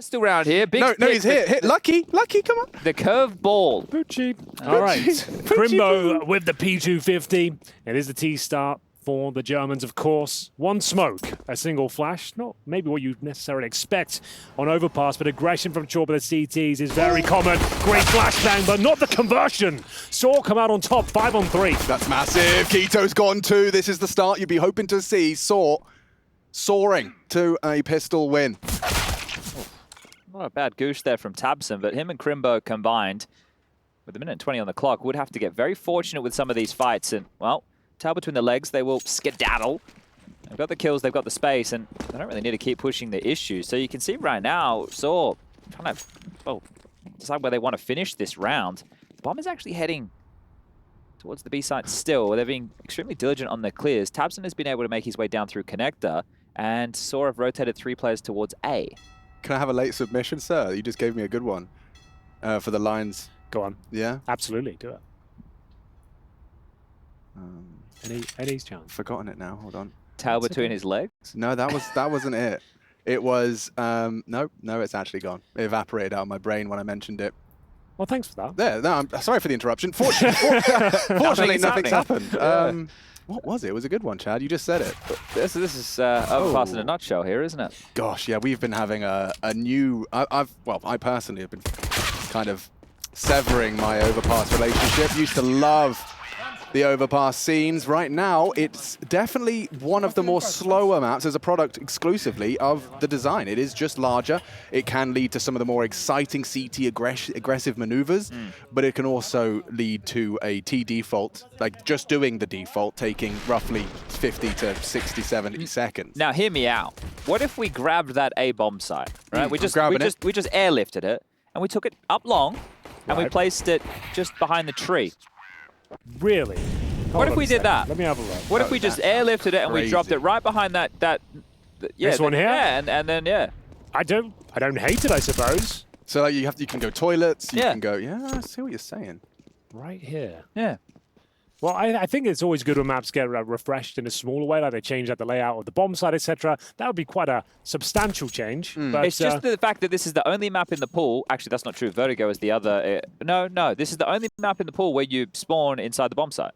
Still around here. Big no, he's here. Hit Lucky, come on. The curve ball. Poochie. All right. Krimbo with the P250. It is the T start for the Germans, of course. One smoke, a single flash. Not maybe what you'd necessarily expect on Overpass, but aggression from Chorba the CTs is very common. Great flashbang, but not the conversion. sAw come out on top, 5 on 3. That's massive. Keto's gone too. This is the start you'd be hoping to see. sAw soaring to a pistol win. Not a bad goose there from Tabson, but him and Krimbo combined with 1 minute and 20 on the clock would have to get very fortunate with some of these fights. And, well, tail between the legs, they will skedaddle. They've got the kills, they've got the space, and they don't really need to keep pushing the issue. So you can see right now, sAw trying to decide where they want to finish this round. The bomb is actually heading towards the B site still. They're being extremely diligent on their clears. Tabson has been able to make his way down through connector, and sAw have rotated 3 players towards A. Can I have a late submission, sir? You just gave me a good one for the lines. Go on. Yeah? Absolutely, do it. Eddie's chance. Forgotten it now. Hold on. Tail between his legs? No, that wasn't it. It was no, it's actually gone. It evaporated out of my brain when I mentioned it. Well, thanks for that. There, no, I'm sorry for the interruption. Fortunately, nothing's happened. What was it? It was a good one, Chad. You just said it. This is Overpass in a nutshell here, isn't it? Gosh, yeah, we've been having a new... I personally have been kind of severing my Overpass relationship. Used to love the Overpass scenes. Right now, it's definitely one of the more slower maps as a product exclusively of the design. It is just larger. It can lead to some of the more exciting CT aggressive maneuvers, but it can also lead to a T default, like just doing the default, taking roughly 50 to 60, 70 seconds. Now, hear me out. What if we grabbed that A bomb site, right? We just airlifted it, and we took it up long, and we placed it just behind the tree. Really? What if we did that? Let me have a look. What if we just airlifted it and we dropped it right behind that this one here? Yeah, and then yeah. I don't hate it, I suppose. So like you can go toilets, you can go, yeah, I see what you're saying. Right here. Yeah. Well, I think it's always good when maps get refreshed in a smaller way, like they change out the layout of the bomb site, etc. That would be quite a substantial change. But it's just the fact that this is the only map in the pool. Actually, that's not true. Vertigo is the other. No. This is the only map in the pool where you spawn inside the bomb site.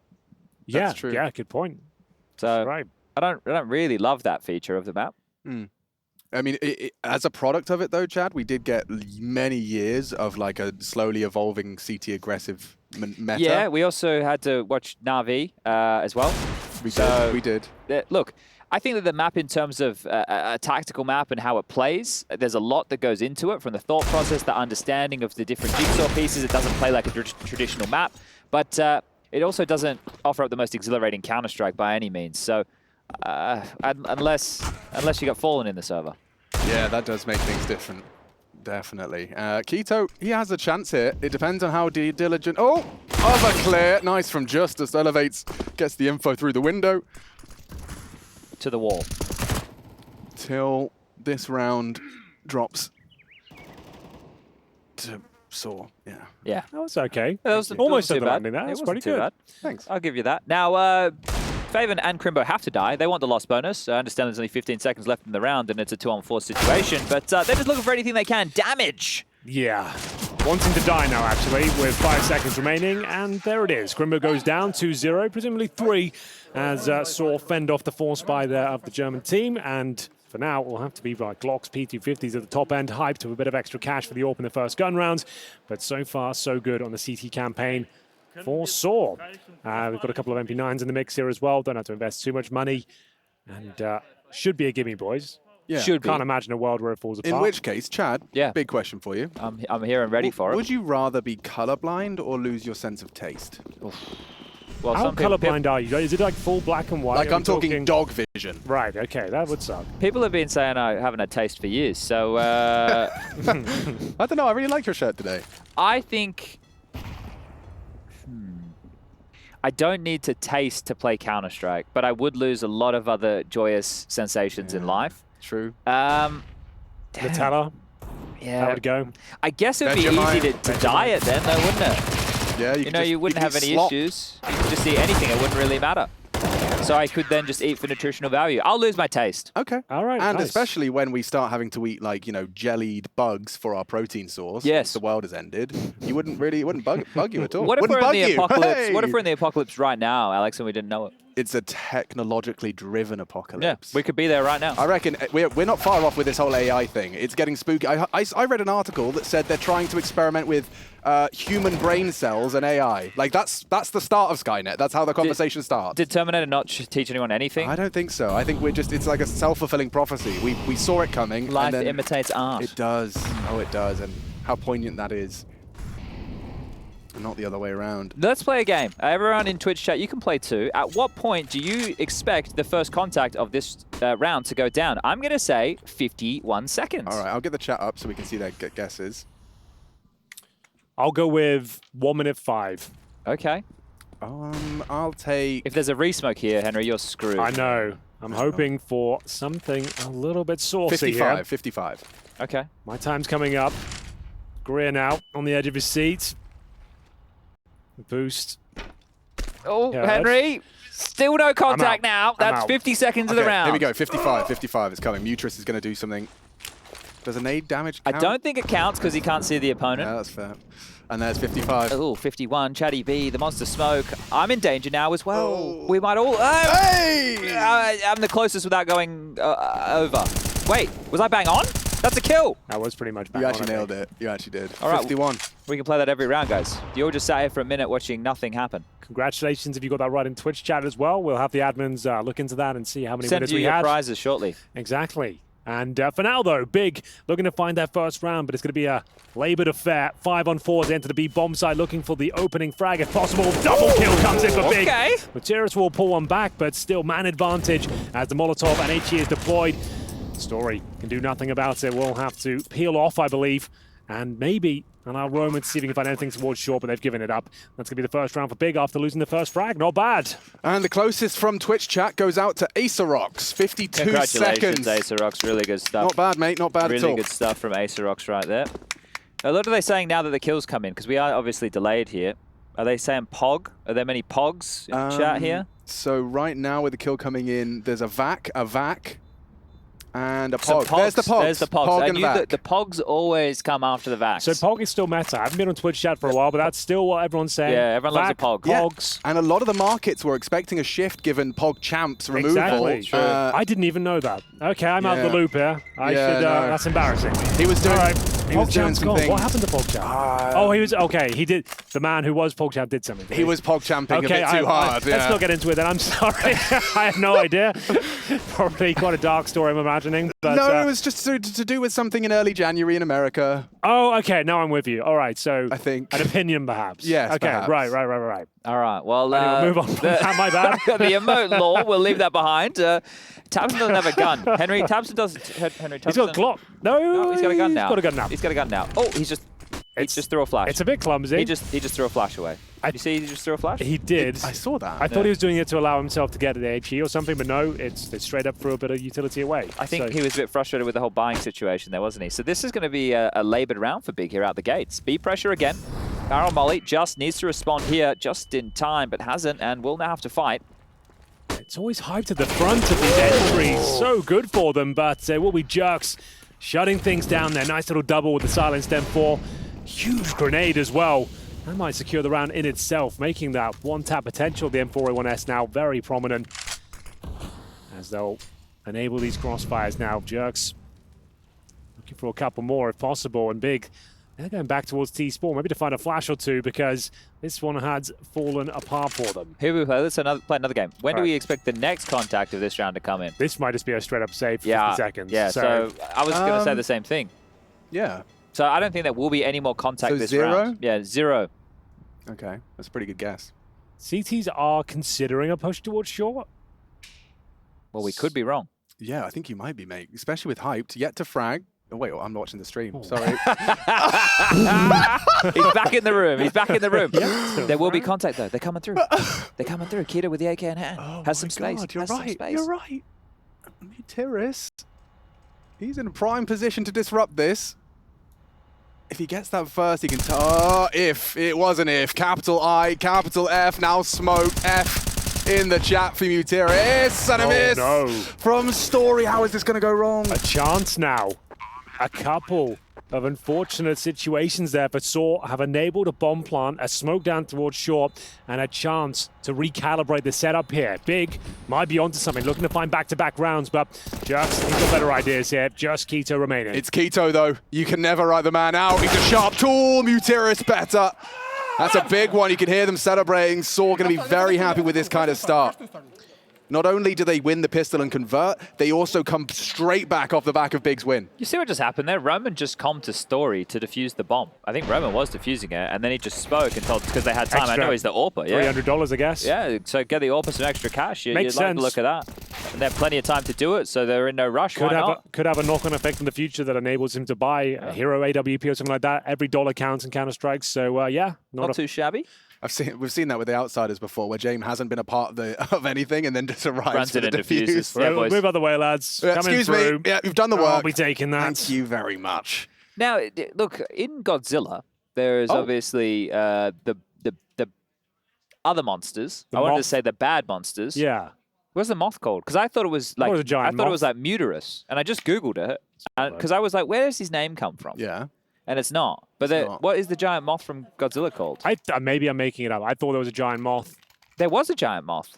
Yeah, that's true. Yeah, good point. So right. I don't really love that feature of the map. I mean, as a product of it, though, Chad, we did get many years of like a slowly evolving CT aggressive meta. Yeah, we also had to watch Na'Vi as well. We did. Look, I think that the map in terms of a tactical map and how it plays, there's a lot that goes into it, from the thought process, the understanding of the different jigsaw pieces. It doesn't play like a traditional map, but it also doesn't offer up the most exhilarating Counter-Strike by any means. So unless you got Fallen in the server. Yeah, that does make things different. Definitely. Keto, he has a chance here. It depends on how diligent. Oh, other clear. Nice from Justice. Elevates, gets the info through the window. To the wall. Till this round drops to sAw. Yeah. Yeah. That was okay. That was almost too at the bad. landing there. That's pretty good. Bad. Thanks. I'll give you that. Now, Faven and Krimbo have to die. They want the loss bonus. I understand there's only 15 seconds left in the round, and it's a 2-on-4 situation, but they're just looking for anything they can. Damage! Yeah. Wanting to die now, actually, with 5 seconds remaining, and there it is. Krimbo goes down 2-0, presumably 3, as sAw fend off the force by of the German team, and for now, it will have to be like Glocks, P250s at the top end, hyped to a bit of extra cash for the AWP in the first gun round, but so far, so good on the CT campaign for sAw. We've got a couple of MP9s in the mix here as well. Don't have to invest too much money. And should be a gimme, boys. Yeah. Can't imagine a world where it falls apart. In which case, Chad, big question for you. I'm here and ready for it. Would you rather be colorblind or lose your sense of taste? Well, how colorblind are you? Is it like full black and white? Like I'm talking dog vision. Right, okay, that would suck. People have been saying I haven't had taste for years, so... I don't know, I really like your shirt today. I think... I don't need to taste to play Counter-Strike, but I would lose a lot of other joyous sensations in life. True. Nutella? Yeah. That would go. I guess it would be easy to diet then, though, wouldn't it? Yeah, you wouldn't have any issues. You could just see anything, it wouldn't really matter. so I could then just eat for nutritional value. I'll lose my taste. Okay. All right, And nice. especially when we start having to eat, like, you know, jellied bugs for our protein source. Yes. The world has ended. It wouldn't bug you at all. What if Wouldn't we're in bug the you. apocalypse? Hey! What if we're in the apocalypse right now, Alex, and we didn't know it? It's a technologically driven Yeah, apocalypse. we could be there right now. I reckon we're not far off with this whole AI thing. It's getting spooky. I read an article that said they're trying to experiment with human brain cells and AI. Like, that's the start of Skynet. That's how the conversation starts. Did Terminator not teach anyone anything? I don't think so. I think it's like a self-fulfilling prophecy. We saw it coming. Life and then imitates art. It does. Oh, it does. And how poignant that is. And not the other way around. Let's play a game. Everyone in Twitch chat, you can play too. At what point do you expect the first contact of this round to go down? I'm going to say 51 seconds. All right, I'll get the chat up so we can see their guesses. I'll go with 1 minute 5. Okay. I'll take... If there's a resmoke here, Henry, you're screwed. I know. I'm hoping for something a little bit saucy 55, here. 55. Okay. My time's coming up. Greer now on the edge of his seat. Boost. Oh, Yeah, Henry, still no contact out. now. That's out. 50 seconds of the round. Here we go, 55, 55 is coming. Mutrus is going to do something. Does a nade damage I count? don't think it counts because he can't see the opponent. Yeah, that's fair. And there's 55. Oh, 51, Chatty B, the monster smoke. I'm in danger now as well. Oh. We might all... Hey! I'm the closest without going over. Wait, was I bang on? That's a kill. That was pretty much bang You on, actually I nailed think. it. You actually did. All right. 51. We can play that every round, guys. You all just sat here for a minute watching nothing happen. Congratulations if you got that right in Twitch chat as well. We'll have the admins look into that and see how many Send winners you we your had. prizes shortly. Exactly. And for now, though, Big looking to find that first round, but it's going to be a labored affair. 5-on-4s enter the B bomb side, looking for the opening frag if possible. Double kill comes in for Big. Okay. Materis will pull one back, but still man advantage as the Molotov and HE is deployed. Story can do nothing about it. We'll have to peel off, I believe, and maybe allow Roman to see if he can find anything towards short, but they've given it up. That's going to be the first round for Big after losing the first frag. Not bad. And the closest from Twitch chat goes out to ewjerkz. 52 Congratulations, seconds. ewjerkz. Really good stuff. Not bad, mate. Not bad at all. Really good stuff from ewjerkz right there. What are they saying now that the kills come in? Because we are obviously delayed here. Are they saying Pog? Are there many Pogs in chat here? So right now with the kill coming in, there's a vac, and a Some pog. There's the pogs. There's the Pogs. Pog I and knew vac. that the Pogs always come after the Vacs. So Pog is still meta. I haven't been on Twitch chat for a while, but that's still what everyone's saying. Yeah, everyone loves a Vac, Pog. Yeah. Pogs. And a lot of the markets were expecting a shift given Pog Champ's removal. Exactly. True. I didn't even know that. Okay, I'm out of yeah. the loop here. I Yeah, should. no. That's embarrassing. He was doing. All right. He was doing PogChamp's some gone. things. What happened to PogChamp? Oh, he was okay. He did. The man who was PogChamp did something. He was Pog Champing Okay, a bit too hard. let's not get into it then. I'm sorry. I have no idea. Probably quite a dark story, I'm imagining. But, No, it was just to do with something in early January in America. Oh, okay. Now I'm with you. All right. So I think. an opinion, perhaps. Yes, Okay. perhaps. Right. All right. Well, Anyway, move on from that. My bad. the emote law, we'll leave that behind. Tabson doesn't have a gun. Henry Tabson doesn't. Henry Tabson. He's got a Glock. No, He's got a gun now. He's got a gun now. He's got a gun now. Oh, he just threw a flash. It's a bit clumsy. He just threw a flash away. You see, he just threw a flash. He did. I saw that. I thought he was doing it to allow himself to get the HE or something, but no, it's straight up threw a bit of utility away. I think So- he was a bit frustrated with the whole buying situation there, wasn't he? So this is going to be a laboured round for Big here out the gates. B pressure again. Barrel Molly just needs to respond here just in time, but hasn't, and will now have to fight. It's always hyped at the front of these entries. So good for them, but it will be ewjerkz shutting things down there. Nice little double with the silenced M4. Huge grenade as well. That might secure the round in itself, making that one-tap potential of the M4A1S now very prominent. As they'll enable these crossfires now. ewjerkz looking for a couple more if possible, and Big, they're going back towards T-Spawn, maybe to find a flash or two, because this one has fallen apart for them. Here we play. Let's play another game. When do Right. we expect the next contact of this round to come in? This might just be a straight-up save for 50 seconds. Yeah, so I was going to say the same thing. Yeah. So I don't think there will be any more contact So this 0? round. Yeah, 0. Okay, that's a pretty good guess. CTs are considering a push towards short. Well, we could be wrong. Yeah, I think you might be, mate. Especially with hyped. Yet to frag. Oh, wait, I'm watching the stream. Oh. Sorry. He's back in the room. He's back in the room. Yeah. There will be contact, though. They're coming through. They're coming through. Keto with the AK in hand. Oh Has my some space. God, you're Has some right. space. You're right. Materis. He's in a prime position to disrupt this. If he gets that first, he can... if. It was an if. Capital I, capital F, now smoke, F. in the chat for ewjerkz, and a miss no. from Story. How is this going to go wrong? A chance now. A couple of unfortunate situations there for sAw have enabled a bomb plant, a smoke down towards short, and a chance to recalibrate the setup here. Big might be onto something, looking to find back-to-back rounds, but Jerks, he's got better ideas here. Just Keto remaining. It's Keto, though. You can never write the man out. He's a sharp tool. ewjerkz better. That's a big one. You can hear them celebrating. sAw going to be very happy with this kind of start. Not only do they win the pistol and convert, they also come straight back off the back of Big's win. You see what just happened there? Roman just commed to Story to defuse the bomb. I think Roman was defusing it, and then he just spoke and told, because they had time. Extra I know he's the AWPer, yeah. $300, I guess. Yeah, so get the AWPer some extra cash. You'd like sense. to look at that. And they have plenty of time to do it, so they're in no rush. Why not? Could have a knock-on effect in the future that enables him to buy a hero AWP or something like that. Every dollar counts in Counter-Strikes, so yeah. Not too shabby. We've seen that with the Outsiders before, where James hasn't been a part of anything and then just arrives for the defuse. Yeah, boys. Move out the way, lads. Excuse me. Yeah, you've done the work. I'll be taking that. Thank you very much. Now, look, in Godzilla, there is obviously the other monsters. I wanted to say the bad monsters. Yeah. What's the moth called? Because I thought it was like I thought it was like Muterus, and I just Googled it because I was like, where does his name come from? Yeah. And it's not. But what is the giant moth from Godzilla called? Maybe I'm making it up. I thought there was a giant moth. There was a giant moth.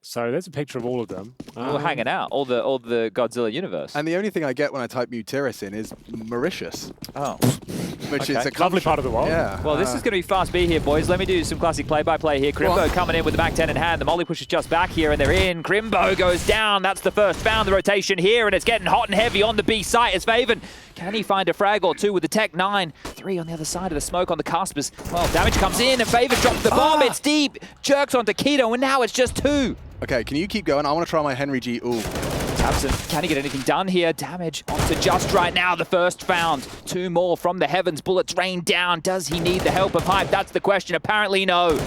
So there's a picture of all of them. All hanging out, all the Godzilla universe. And the only thing I get when I type ewjerkz in is Mauritius. Oh. Which is a lovely part of the world. Yeah. Well, this is going to be fast B here, boys. Let me do some classic play-by-play here. Krimbo coming in with the back 10 in hand. The molly push is just back here, and they're in. Krimbo goes down. That's the first found. The rotation here, and it's getting hot and heavy on the B site as Faven. Can he find a frag or two with the Tech 9? 3 on the other side of the smoke on the Caspers. Well, damage comes in, and Faven drops the bomb. It's deep. Jerks onto Keto, and now it's just 2. Okay, can you keep going? I want to try my Henry G. Ooh. tabseN, can he get anything done here? Damage onto Just right now, the first found. 2 more from the heavens, bullets rain down. Does he need the help of Hype? That's the question. Apparently no.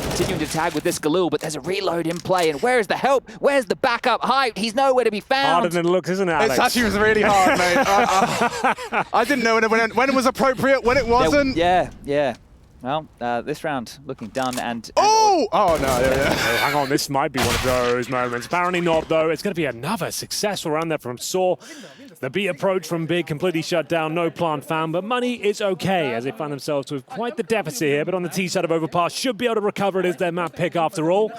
Continuing to tag with this Galil, but there's a reload in play. And where's the help? Where's the backup? Hype, he's nowhere to be found. Harder than it looks, isn't it, Alex? It actually was really hard, mate. I didn't know when it was appropriate, when it wasn't. Yeah. Well, this round looking done and oh no, yeah. Oh, hang on, this might be one of those moments. Apparently not, though. It's going to be another successful round there from sAw. The B approach from Big completely shut down, no plant found, but money is okay as they find themselves with quite the deficit here. But on the T side of Overpass, should be able to recover it as their map pick after all.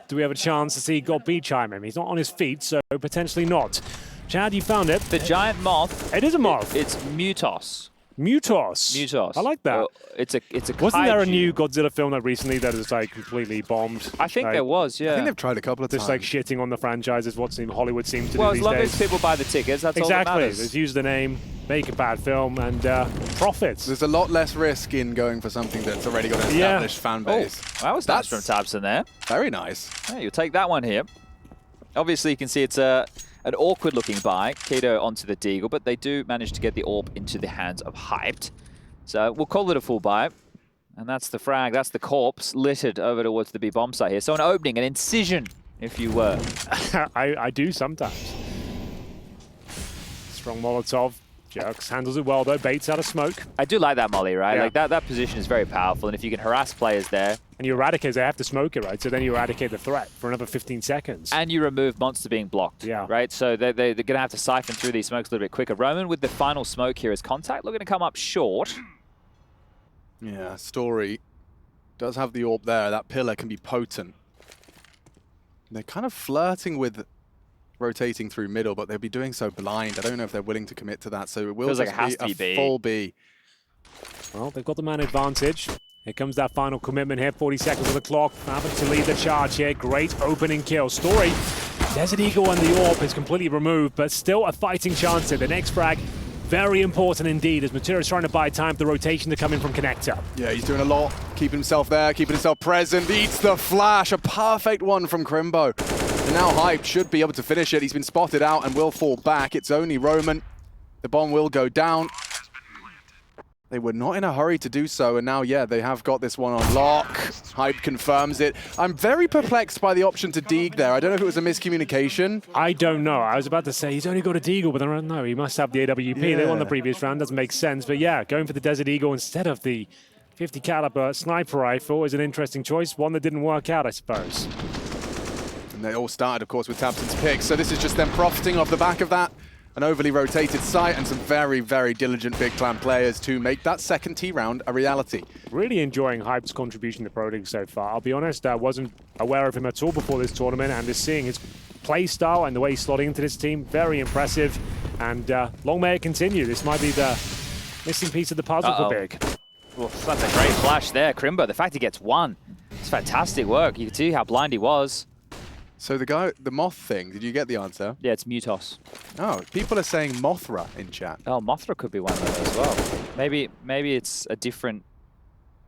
Do we have a chance to see God B chime in? He's not on his feet, so potentially not. Chad, you found it. the giant moth. It is a moth. It's Mutos. Mutos. I like that. It's a Wasn't there a kaiju. new Godzilla film that recently that is like completely bombed? I think there was, yeah. I think they've tried a couple of times. Just like shitting on the franchise is what Hollywood seems to Well, do as these long days. as people buy the tickets, that's all that Exactly. matters. Just use the name, make a bad film, and profits. There's a lot less risk in going for something that's already got an established fan base. That was nice from tabseN there. Very nice. Yeah, you'll take that one here. Obviously, you can see it's an awkward-looking buy. Keto onto the Deagle, but they do manage to get the AWP into the hands of Hyped. So we'll call it a full buy. And that's the frag, that's the corpse littered over towards the B bomb site here. So an opening, an incision, if you were. I do sometimes. Strong Molotov. ewjerkz handles it well, though. Baits out of smoke. I do like that molly, right? Yeah. Like that position is very powerful. And if you can harass players there. And you eradicate, they have to smoke it, right? So then you eradicate the threat for another 15 seconds. And you remove monster being blocked, right? So they're going to have to siphon through these smokes a little bit quicker. Roman with the final smoke here as contact, looking to come up short. Yeah, Story does have the AWP there. That pillar can be potent. They're kind of flirting with rotating through middle, but they'll be doing so blind. I don't know if they're willing to commit to that, so it will Feels like just it has to be be a B. full B. Well, they've got the man advantage. Here comes that final commitment here. 40 seconds on the clock. Having to lead the charge here. Great opening kill. Story, Desert Eagle and the AWP is completely removed, but still a fighting chance here. The next frag, very important indeed, as Materia is trying to buy time for the rotation to come in from Connector. Yeah, he's doing a lot. Keeping himself there, keeping himself present. Eats the flash. A perfect one from Krimbo. And now Hype should be able to finish it. He's been spotted out and will fall back. It's only Roman. The bomb will go down. They were not in a hurry to do so, and now, yeah, they have got this one on lock. Hype confirms it. I'm very perplexed by the option to Deeg there. I don't know if it was a miscommunication. I don't know. I was about to say he's only got a Deagle, but I don't know. He must have the AWP. They won the previous round. Doesn't make sense. But yeah, going for the Desert Eagle instead of the 50 caliber sniper rifle is an interesting choice. One that didn't work out, I suppose. And they all started, of course, with tabseN's pick. So this is just them profiting off the back of that. An overly rotated site and some very, very diligent Big Clan players to make that second T round a reality. Really enjoying Hype's contribution to Pro League so far. I'll be honest, I wasn't aware of him at all before this tournament, and just seeing his play style and the way he's slotting into this team, very impressive. And long may it continue. This might be the missing piece of the puzzle for Big. Well, that's a great flash there, Krimbo. The fact he gets one, it's fantastic work. You can see how blind he was. So the moth thing, did you get the answer? Yeah, it's Mutos. Oh, people are saying Mothra in chat. Oh, Mothra could be one of those as well. Maybe it's a different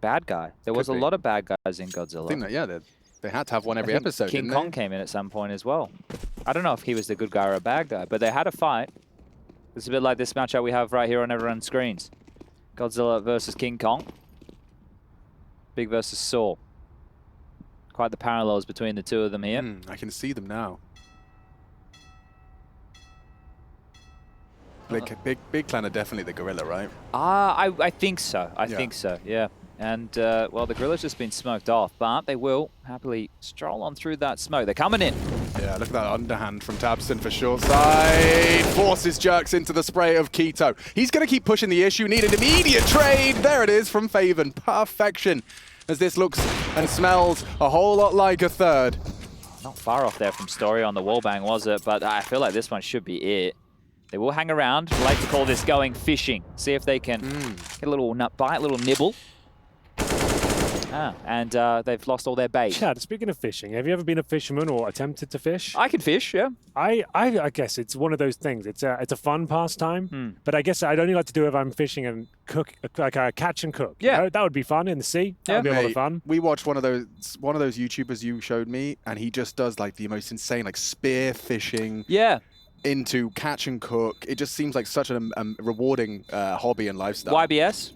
bad guy. There was a lot of bad guys in Godzilla. I think that, yeah, they had to have one every episode, King didn't Kong they? came in at some point as well. I don't know if he was the good guy or a bad guy, but they had a fight. It's a bit like this matchup we have right here on everyone's screens. Godzilla versus King Kong. Big versus sAw. Quite the parallels between the two of them here. I can see them now. Big Clan are definitely the gorilla, right? I think so. I think so, yeah. And, well, the gorilla's just been smoked off, but they will happily stroll on through that smoke. They're coming in. Yeah, look at that underhand from tabseN for short side. Forces ejerkz into the spray of Keto. He's going to keep pushing the issue. Need an immediate trade. There it is from Faven. Perfection. As this looks and smells a whole lot like a third. Not far off there from Story on the wallbang, was it? But I feel like this one should be it. They will hang around. I like to call this going fishing. See if they can get a little nut bite, a little nibble. And they've lost all their bait. Chad, speaking of fishing, have you ever been a fisherman or attempted to fish? I can fish, yeah. I guess it's one of those things. It's a fun pastime, but I guess I'd only like to do it if I'm fishing and cook, like catch and cook. Yeah, you know? That would be fun in the sea. That would be a lot of fun. We watched one of those YouTubers you showed me, and he just does like the most insane, like spear fishing. Yeah. Into catch and cook. It just seems like such a rewarding hobby and lifestyle. YBS.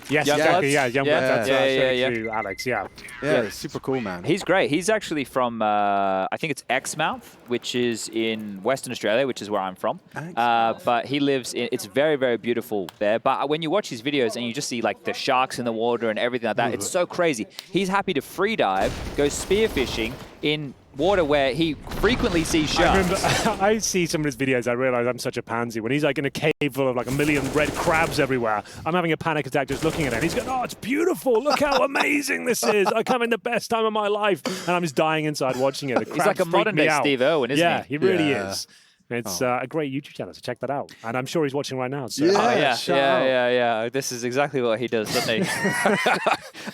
Yes, Young exactly. Bloods? Yeah, Young Bloods. Yeah. To Alex, yeah. Yeah, it's super cool, man. He's great. He's actually from, I think it's Exmouth, which is in Western Australia, which is where I'm from. But he lives in, it's very, very beautiful there. But when you watch his videos and you just see like the sharks in the water and everything like that, it's so crazy. He's happy to free dive, go spear fishing in water where he frequently sees sharks. I see some of his videos, I realize I'm such a pansy. When he's like in a cave full of like a million red crabs everywhere, I'm having a panic attack just looking at it. And he's going, oh, it's beautiful. Look how amazing this is. I'm having the best time of my life. And I'm just dying inside watching it. He's like a modern day Steve Irwin, isn't he? Yeah, he really is. It's a great YouTube channel, so check that out. And I'm sure he's watching right now. So. Yeah. This is exactly what he does, doesn't he?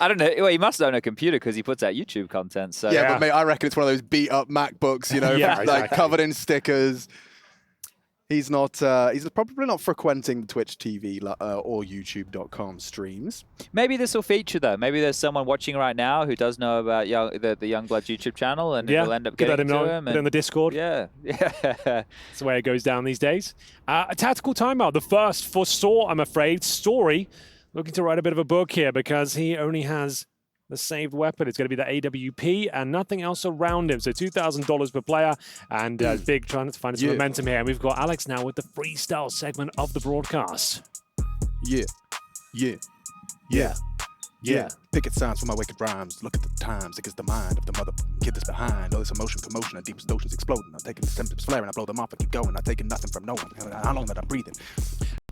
I don't know. Well, he must own a computer because he puts out YouTube content. So yeah, but mate, I reckon it's one of those beat-up MacBooks, you know, like covered in stickers. He's not. He's probably not frequenting the Twitch TV or YouTube.com streams. Maybe this will feature though. Maybe there's someone watching right now who does know about the Young Bloods YouTube channel, and we'll end up getting to him. Put it on the Discord. Yeah. That's the way it goes down these days. A tactical timeout. The first for sAw, I'm afraid. Story looking to write a bit of a book here because he only has the saved weapon. It's going to be the AWP and nothing else around him. So $2,000 per player, and Big trying to find some momentum here. And we've got Alex now with the freestyle segment of the broadcast. Yeah. Picket signs for my wicked rhymes. Look at the times. It gets the mind of the mother kid that's behind. All this emotion, commotion, and deepest oceans exploding. I'm taking the symptoms flaring. I blow them off. I keep going. I'm taking nothing from no one. How long that I'm breathing.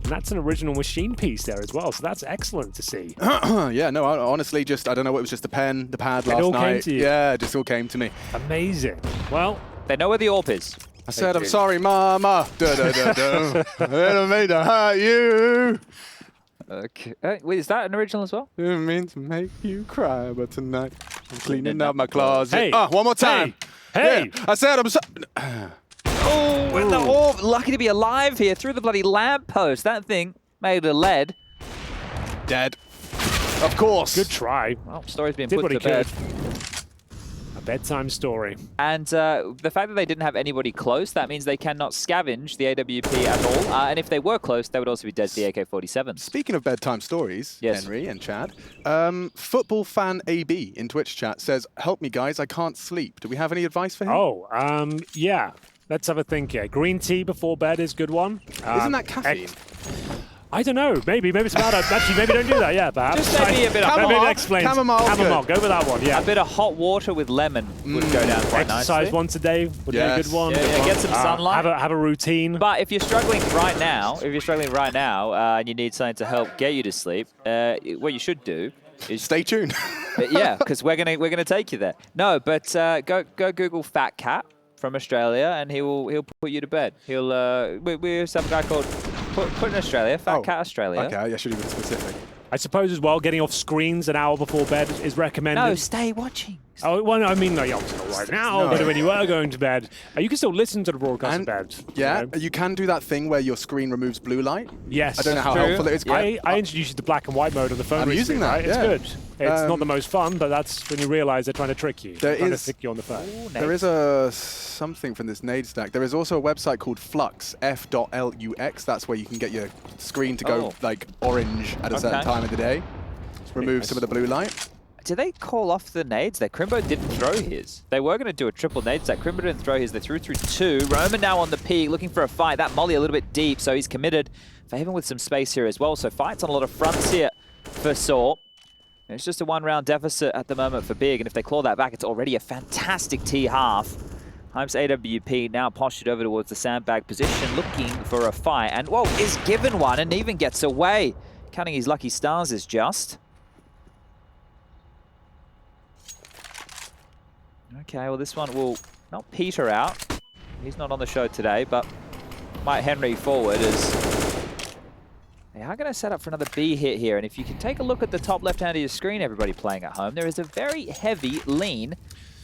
And that's an original machine piece there as well. So that's excellent to see. Yeah, no, honestly, just, I don't know, it was just the pen, the pad last night. It all came to you. Yeah, it just all came to me. Amazing. Well, they know where the AWP is. I said, I'm sorry, mama. I didn't mean to hurt you. Okay. Wait, is that an original as well? Didn't mean to make you cry, but tonight I'm cleaning up my closet. Hey. One more time. Hey. Yeah, I said, I'm sorry. Oh, and the AWP, lucky to be alive here, through the bloody lamppost. That thing made of lead. Dead. Of course. Good try. Well, Story's been put to bed. A bedtime story. And the fact that they didn't have anybody close, that means they cannot scavenge the AWP at all. And if they were close, they would also be dead to the AK-47. Speaking of bedtime stories, yes. Henry and Chad, football fan AB in Twitch chat says, help me guys, I can't sleep. Do we have any advice for him? Oh, yeah. Let's have a think here. Green tea before bed is a good one. Isn't that caffeine? I don't know. Maybe it's about actually. Maybe don't do that. Yeah, perhaps. Just maybe a bit of maybe explain. Chamomile. Go with that one. Yeah. A bit of hot water with lemon would go down quite Exercise nicely. once a day would be a good one. Yeah, get some sunlight. Have a routine. But if you're struggling right now, and you need something to help get you to sleep, what you should do is stay tuned. yeah, because we're gonna take you there. No, but go Google Fat Cat from Australia, and he'll put you to bed. We have some guy called put in Australia, Fat Cat Australia. Okay, I should have been specific. I suppose as well, getting off screens an hour before bed is recommended. No, stay watching. Oh, well, no, I mean, no, obviously not right now, but when you are going to bed, you can still listen to the broadcast in bed. Yeah, you can do that thing where your screen removes blue light. Yes. I don't know how helpful it is. I introduced you to black and white mode on the phone recently, using that, right? yeah. It's good. It's not the most fun, but that's when you realize they're trying to trick you. They're trying to stick you on the phone. There is something from this nade stack. There is also a website called Flux, f.lux. That's where you can get your screen to go like orange at a certain time of the day. Remove some of the blue light. Did they call off the nades there? Krimbo didn't throw his. They were going to do a triple nade stack. Krimbo didn't throw his. They threw through 2. Roman now on the peak, looking for a fight. That molly a little bit deep, so he's committed. Faven with some space here as well. So fights on a lot of fronts here for sAw. It's just a 1-round deficit at the moment for Big, and if they claw that back, it's already a fantastic T-half. Hype's AWP now postured over towards the sandbag position, looking for a fight. And, whoa, is given one and even gets away. Counting his lucky stars is just. Okay, well, this one will not peter out. He's not on the show today, but Mike Henry forward is... They are going to set up for another B hit here, and if you can take a look at the top left-hand of your screen, everybody playing at home, there is a very heavy lean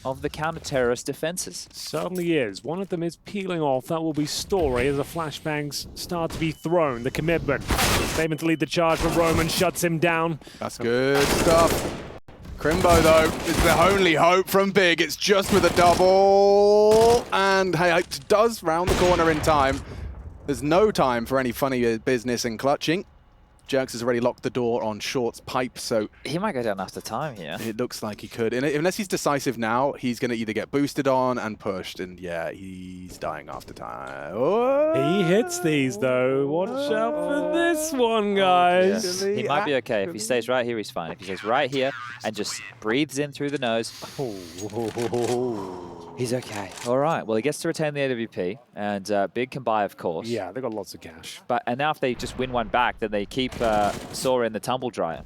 of the counter-terrorist defenses. Certainly is. One of them is peeling off. That will be Story as the flashbangs start to be thrown. The commitment. Statement to lead the charge from Roman shuts him down. That's good stuff. Krimbo, though, is the only hope from Big. It's just with a double. And hey, it does round the corner in time. There's no time for any funny business in clutching. ewjerkz has already locked the door on Short's pipe, so... He might go down after time here. It looks like he could. And unless he's decisive now, he's going to either get boosted on and pushed. And yeah, he's dying after time. Oh. He hits these, though. Watch out for this one, guys. He might be okay. If he stays right here, he's fine. If he stays right here and just breathes in through the nose, he's okay. All right. Well, he gets to retain the AWP, and Big can buy, of course. Yeah, they've got lots of cash. And now if they just win one back, then they keep sAw in the tumble dryer.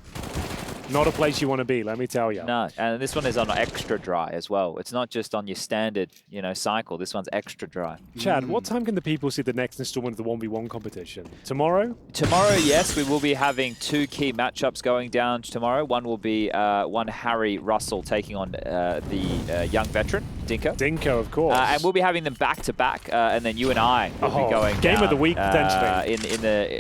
Not a place you want to be, let me tell you. No, and this one is on extra dry as well. It's not just on your standard, cycle. This one's extra dry. Chad, what time can the people see the next installment of the 1v1 competition? Tomorrow? Tomorrow, yes. We will be having 2 key matchups going down tomorrow. One will be one Harry Russell taking on the young veteran, Dinko. Dinko, of course. And we'll be having them back-to-back, and then you and I will be going game down, of the week, potentially.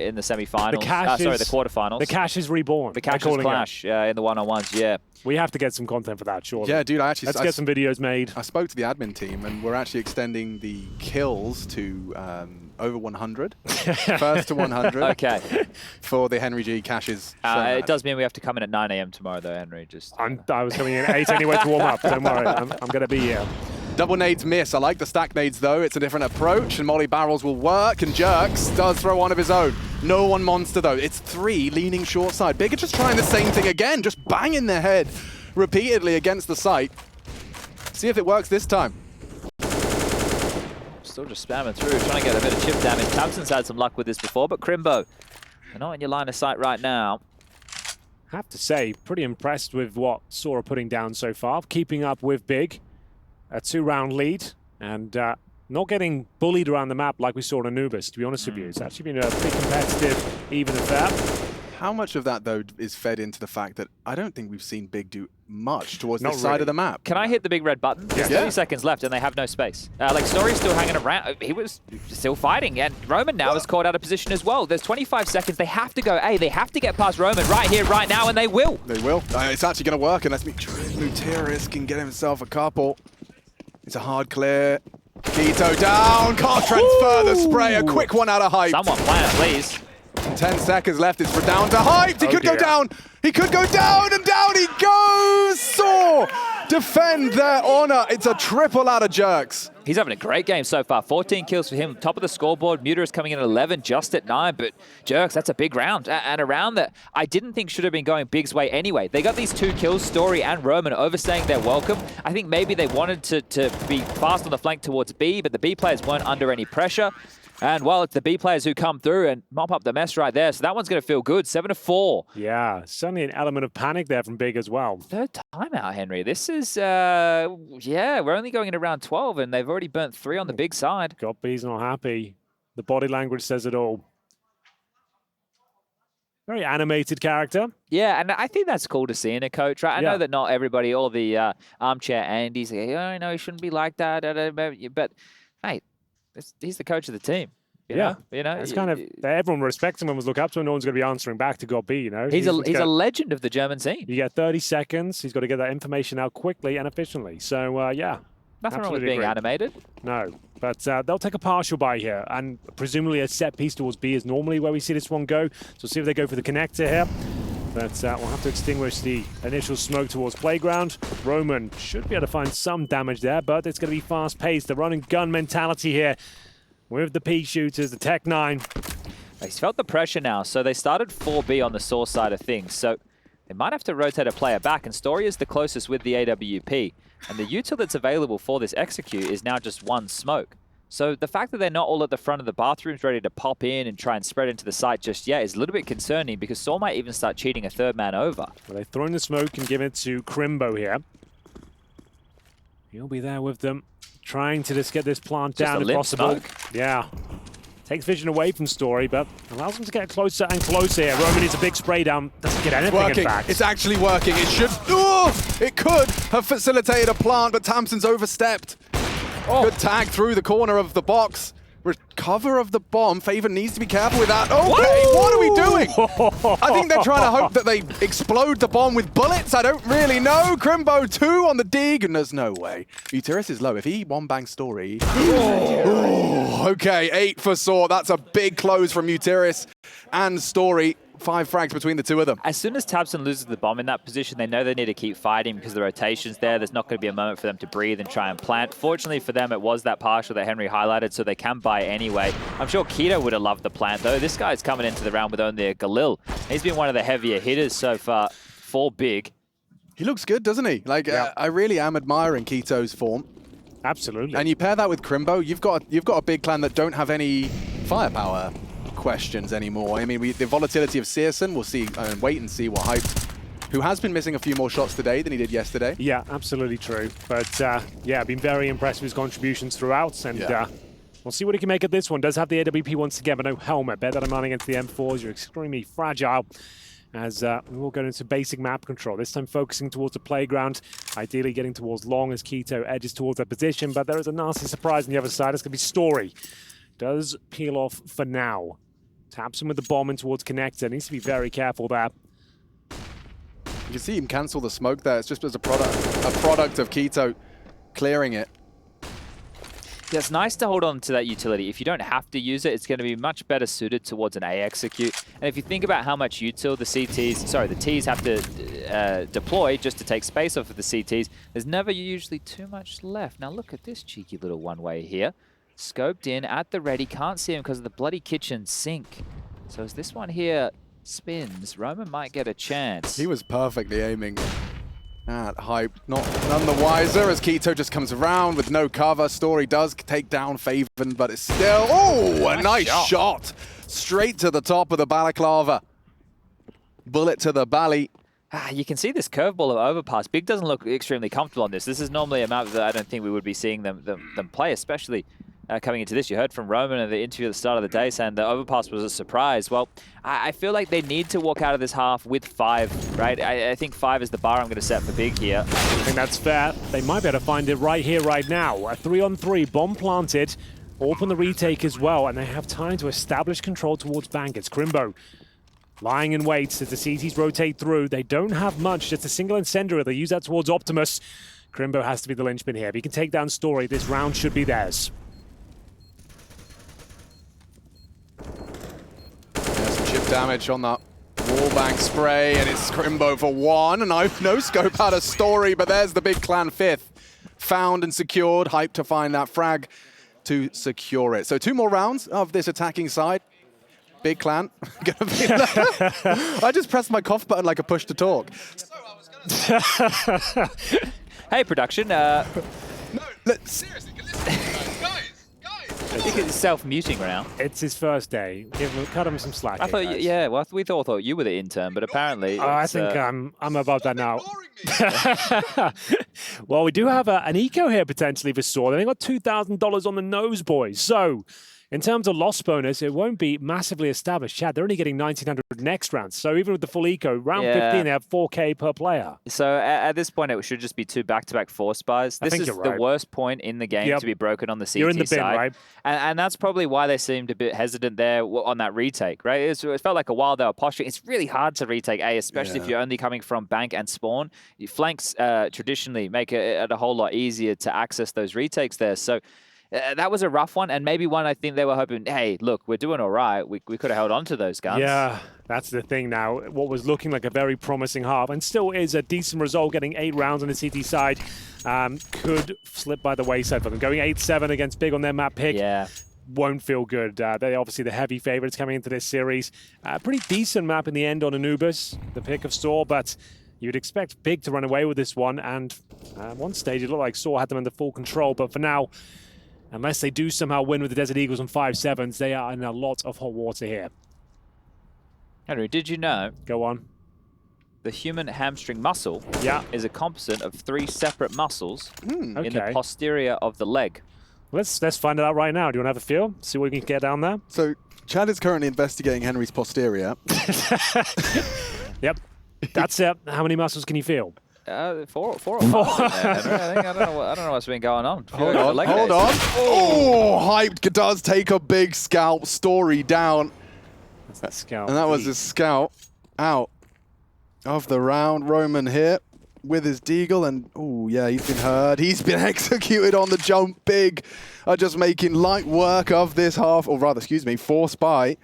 In the semi-finals. The quarterfinals. The Cash is reborn. The Cash is Clash in the one-on-ones, yeah. We have to get some content for that, surely. Yeah, dude, let's get some videos made. I spoke to the admin team, and we're actually extending the kills to over 100. First to 100. Okay. For the Henry G Cashes. It does mean we have to come in at 9 AM tomorrow, though, Henry. I was coming in at 8 anyway to warm up. Don't worry, I'm going to be here. Double nades miss. I like the stack nades, though. It's a different approach, and Molly barrels will work, and ewjerkz does throw one of his own. No one monster, though. It's 3 leaning short side. Big are just trying the same thing again, just banging their head repeatedly against the site. See if it works this time. Still just spamming through, trying to get a bit of chip damage. Tabson's had some luck with this before, but Krimbo, they're not in your line of sight right now. Have to say, pretty impressed with what sAw are putting down so far, keeping up with Big. A 2-round lead, and not getting bullied around the map like we saw in Anubis, to be honest with you. It's actually been a pretty competitive, even affair. How much of that, though, is fed into the fact that I don't think we've seen Big do much towards this side of the map? Can I hit the big red button? There's 30 seconds left, and they have no space. Story's still hanging around. He was still fighting, and Roman now is caught out of position as well. There's 25 seconds. They have to go A. They have to get past Roman right here, right now, and they will. They will. It's actually going to work, unless Luteris can get himself a couple. It's a hard clear. Keto down. Can't transfer the spray. A quick one out of Hype. Someone plan it, please. 10 seconds left. It's for down to Hype. He could go down. He could go down, and down he goes. sAw defend their honor. It's a triple out of ewjerkz. He's having a great game so far. 14 kills for him. Top of the scoreboard. Muta is coming in at 11, just at 9. But ewjerkz, that's a big round. And a round that I didn't think should have been going Big's way anyway. They got these 2 kills, Story and Roman, overstaying their welcome. I think maybe they wanted to be fast on the flank towards B, but the B players weren't under any pressure. And, well, it's the B players who come through and mop up the mess right there. So that one's going to feel good. 7-4. Yeah, certainly an element of panic there from Big as well. Third timeout, Henry. This is, yeah, we're only going into round 12, and they've already burnt 3 on the Big side. God, B's not happy. The body language says it all. Very animated character. Yeah, and I think that's cool to see in a coach, right? I know that not everybody, all the armchair Andy's, oh, no, he shouldn't be like that. But, mate, he's the coach of the team. You know? It's kind of everyone respects him and was look up to him. No one's going to be answering back to God B. You know, he's a legend of the German scene. You get 30 seconds. He's got to get that information out quickly and efficiently. So yeah, nothing wrong with being animated. No, but they'll take a partial buy here, and presumably a set piece towards B is normally where we see this one go. So see if they go for the connector here. But we'll have to extinguish the initial smoke towards playground. Roman should be able to find some damage there, but it's going to be fast-paced. The run-and-gun mentality here with the P shooters, the Tech 9. He's felt the pressure now, so they started 4B on the source side of things. So they might have to rotate a player back, and Story is the closest with the AWP. And the util that's available for this execute is now just 1 smoke. So the fact that they're not all at the front of the bathrooms ready to pop in and try and spread into the site just yet is a little bit concerning, because sAw might even start cheating a 3rd man over. Well, they've thrown the smoke and given it to Krimbo here. He'll be there with them, trying to just get this plant down if possible. Smoke. Yeah. Takes vision away from Story, but allows them to get closer and closer here. Roman needs a big spray down. Doesn't get anything, in fact. It's actually working. It should... Oh! It could have facilitated a plant, but Tamsin's overstepped. Oh. Good tag through the corner of the box. Recover of the bomb. Favor needs to be careful with that. Okay, what are we doing? I think they're trying to hope that they explode the bomb with bullets. I don't really know. Krimbo 2 on the dig, and there's no way. ewjerkz is low. If he one-bang Story... Okay, 8 for sAw. That's a big close from ewjerkz and Story. 5 frags between the 2 of them. As soon as tabseN loses the bomb in that position, they know they need to keep fighting because the rotation's there. There's not going to be a moment for them to breathe and try and plant. Fortunately for them, it was that partial that Henry highlighted, so they can buy anyway. I'm sure Keto would have loved the plant, though. This guy's coming into the round with only a Galil. He's been one of the heavier hitters so far for Big. He looks good, doesn't he? Like, I really am admiring Keto's form. Absolutely. And you pair that with Krimbo, you've got a big clan that don't have any firepower questions anymore. I mean, the volatility of sAw, we'll see, wait and see what Hyped, who has been missing a few more shots today than he did yesterday. Yeah, absolutely true. But yeah, I've been very impressed with his contributions throughout, and we'll see what he can make of this one. Does have the AWP once again, but no helmet. Bet that I'm running against the M4s. You're extremely fragile. As we will go into basic map control, this time focusing towards the playground, ideally getting towards long as Keto edges towards that position, but there is a nasty surprise on the other side. It's going to be Story. Does peel off for now. Taps him with the bomb in towards connector. Needs to be very careful there. You can see him cancel the smoke there. It's just as a product of Keto clearing it. Yeah, it's nice to hold on to that utility. If you don't have to use it, it's going to be much better suited towards an A execute. And if you think about how much util the Ts have to deploy just to take space off of the CTs, there's never usually too much left. Now look at this cheeky little one-way here. Scoped in at the ready, can't see him because of the bloody kitchen sink. So as this one here spins, Roman might get a chance. He was perfectly aiming at Hype, none the wiser as Keto just comes around with no cover. Story does take down Faven, but it's still, a nice shot. Straight to the top of the balaclava. Bullet to the belly. You can see this curveball of Overpass. Big doesn't look extremely comfortable on this. This is normally a map that I don't think we would be seeing them play, especially coming into this. You heard from Roman in the interview at the start of the day saying the Overpass was a surprise. Well, I feel like they need to walk out of this half with 5, right? I think 5 is the bar I'm going to set for Big here. I think that's fair. They might be able to find it right here, right now. A 3-on-3, bomb planted, open the retake as well, and they have time to establish control towards Bankers. Krimbo lying in wait as the CTs rotate through. They don't have much, just a single incendiary. They use that towards Optimus. Krimbo has to be the linchpin here. If he can take down Story, this round should be theirs. Some chip damage on that Wallbang spray, and it's Krimbo for one. And I've no scope out a story, but there's the big clan fifth. Found and secured, hyped to find that frag to secure it. So 2 more rounds of this attacking side. Big clan. I just pressed my cough button like a push to talk. Hey, production. No, seriously, guys. I think it's self-muting round. It's his first day. Cut him some slack. I here, thought, guys. yeah, well, we thought you were the intern, but apparently... I it's, think I'm above that now. Well, we do have an eco here potentially for sAw. They've got $2,000 on the nose, boys. So, in terms of loss bonus, it won't be massively established. Chad, they're only getting 1,900 next round. So even with the full eco, round 15, they have 4K per player. So at this point, it should just be 2 back-to-back force buys. This is the worst point in the game to be broken on the CT You're in the bin, side. right? And that's probably why they seemed a bit hesitant there on that retake, right? It felt like a while they were posturing. It's really hard to retake A, especially if you're only coming from bank and spawn. Flanks traditionally make it a whole lot easier to access those retakes there. So that was a rough one, and maybe one I think they were hoping, hey, look, we're doing all right. We could have held on to those guns. Yeah, that's the thing now. What was looking like a very promising half, and still is a decent result, getting 8 rounds on the CT side, could slip by the wayside for them. Going 8-7 against Big on their map pick. Yeah. Won't feel good. They're obviously the heavy favorites coming into this series. Pretty decent map in the end on Anubis, the pick of sAw, but you'd expect Big to run away with this one, and at one stage it looked like sAw had them under full control, but for now, unless they do somehow win with the Desert Eagles on 5-7s, they are in a lot of hot water here. Henry, did you know? Go on. The human hamstring muscle is a composite of 3 separate muscles in the posterior of the leg. Let's find it out right now. Do you want to have a feel? See what we can get down there? So Chad is currently investigating Henry's posterior. Yep. That's it. How many muscles can you feel? 4 or 5. I don't know what's been going on. Hold on. Oh, hyped does take a big scalp story down. That's the scout. And that was his scout out of the round. Roman here with his deagle, and oh yeah, he's been heard. He's been executed on the jump. Big are just making light work of this half, or rather, excuse me, force buy.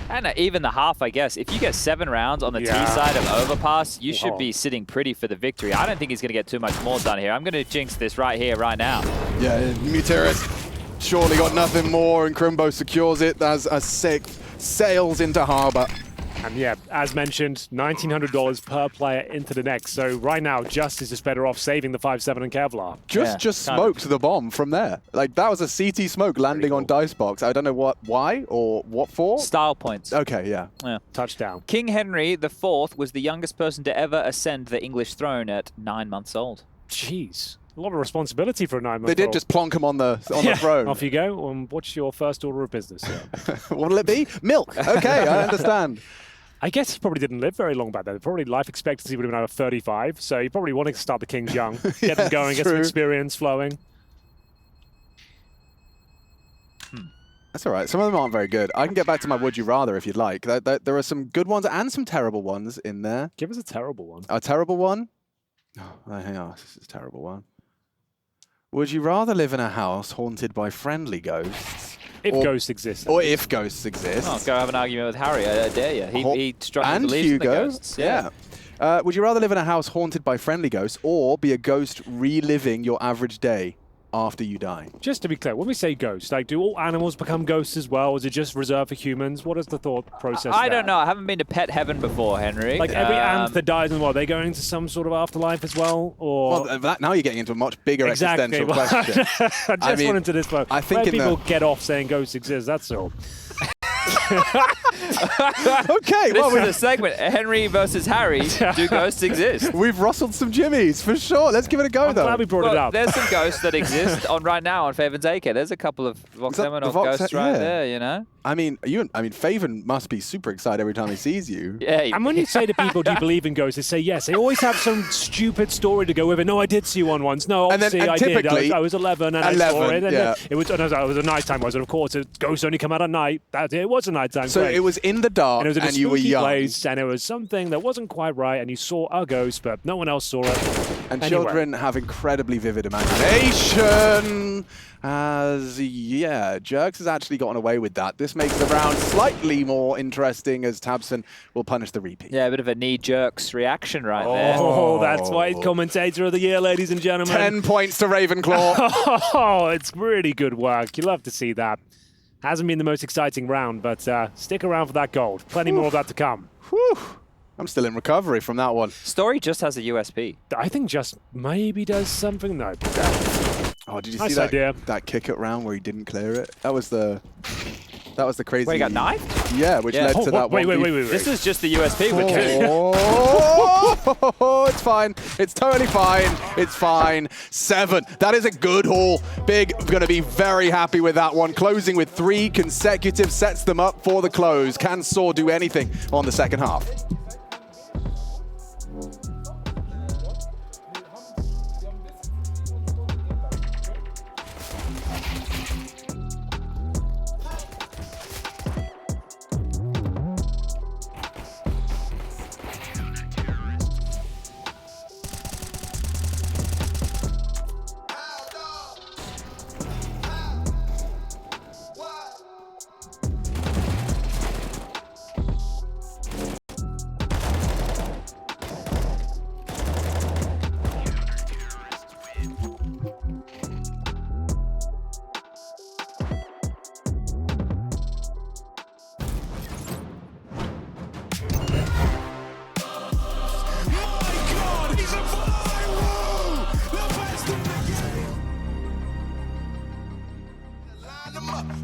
And even the half, I guess. If you get 7 rounds on the T side of Overpass, you should be sitting pretty for the victory. I don't think he's going to get too much more done here. I'm going to jinx this right here, right now. Yeah, Muteris surely got nothing more, and Krimbo secures it as a 6th sails into harbor. And yeah, as mentioned, $1,900 per player into the next. So right now, Justice is better off saving the 5-7 and Kevlar. Just smoked the bomb from there. Like, that was a CT smoke landing on Dicebox. I don't know why or what for. Style points. Okay, yeah. Touchdown. King Henry IV was the youngest person to ever ascend the English throne at 9 months old. Jeez. A lot of responsibility for a 9-month-old. They did just plonk him on the throne. Off you go. What's your first order of business? What'll it be? Milk. Okay, I understand. I guess he probably didn't live very long back then. Probably life expectancy would have been over 35, so he probably wanted to start the Kings young, get them going, get some experience flowing. That's all right. Some of them aren't very good. I can get back to my Would You Rather if you'd like. There are some good ones and some terrible ones in there. Give us a terrible one. A terrible one? Oh, hang on. This is a terrible one. Would you rather live in a house haunted by friendly ghosts? If ghosts exist. Or if ghosts exist. Oh, go have an argument with Harry, I dare you. He strongly believes in the ghosts. Yeah. Would you rather live in a house haunted by friendly ghosts or be a ghost reliving your average day after you die? Just to be clear, when we say ghosts, like, do all animals become ghosts as well? Is it just reserved for humans? What is the thought process I don't know. I haven't been to pet heaven before, Henry. Like, every ant that dies in the world, are they going to some sort of afterlife as well? Or well, now you're getting into a much bigger existential question. I just went into this one. I think where people get off saying ghosts exist, that's all. Okay, this is a segment. Henry versus Harry. Do ghosts exist? We've rustled some jimmies for sure. Let's give it a go, though. I'm glad we brought it up. There's some ghosts that exist right now on Faven's AK. There's a couple of Voxeminol ghosts right there, you know? I mean, Faven must be super excited every time he sees you. Yeah. And when you say to people, do you believe in ghosts? They say yes. They always have some stupid story to go with it. No, I did see one once. No, obviously I did. I was 11 and I saw it. And it was a nighttime, was it? Of course, ghosts only come out at night. It was a nighttime. So it was in the dark and, it was in and you were young. Place, and it was something that wasn't quite right, and you saw a ghost, but no one else saw it. And children have incredibly vivid imagination. Yeah, ewjerkz has actually gotten away with that. This makes the round slightly more interesting as tabseN will punish the repeat. Yeah, a bit of a knee-jerks reaction right there. Oh, that's why he's Commentator of the Year, ladies and gentlemen. 10 points to Ravenclaw. Oh, it's really good work. You love to see that. Hasn't been the most exciting round, but stick around for that gold. Plenty more of that to come. Whew. I'm still in recovery from that one. Story just has a USP. I think just maybe does something. No. Oh, did you Nice see that, idea. that kick it round where he didn't clear it? That was the crazy... Where he got knifed? Yeah, which led to that wait, one. wait. This is just the USP with Oh, it's fine. It's totally fine. It's fine. 7. That is a good haul. Big going to be very happy with that one. Closing with 3 consecutive sets them up for the close. Can sAw do anything on the second half?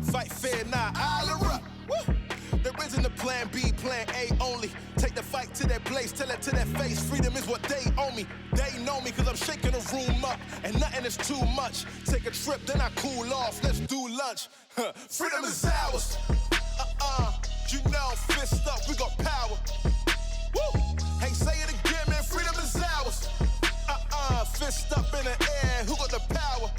Fight fair, nah, I'll up. Woo. There isn't a plan B, plan A only. Take the fight to their place, tell it to their face. Freedom is what they owe me. They know me cause I'm shaking the room up. And nothing is too much. Take a trip, then I cool off. Let's do lunch. Freedom is ours. You know, fist up, we got power. Woo. Hey, say it again, man. Freedom is ours. Fist up in the air. Who got the power?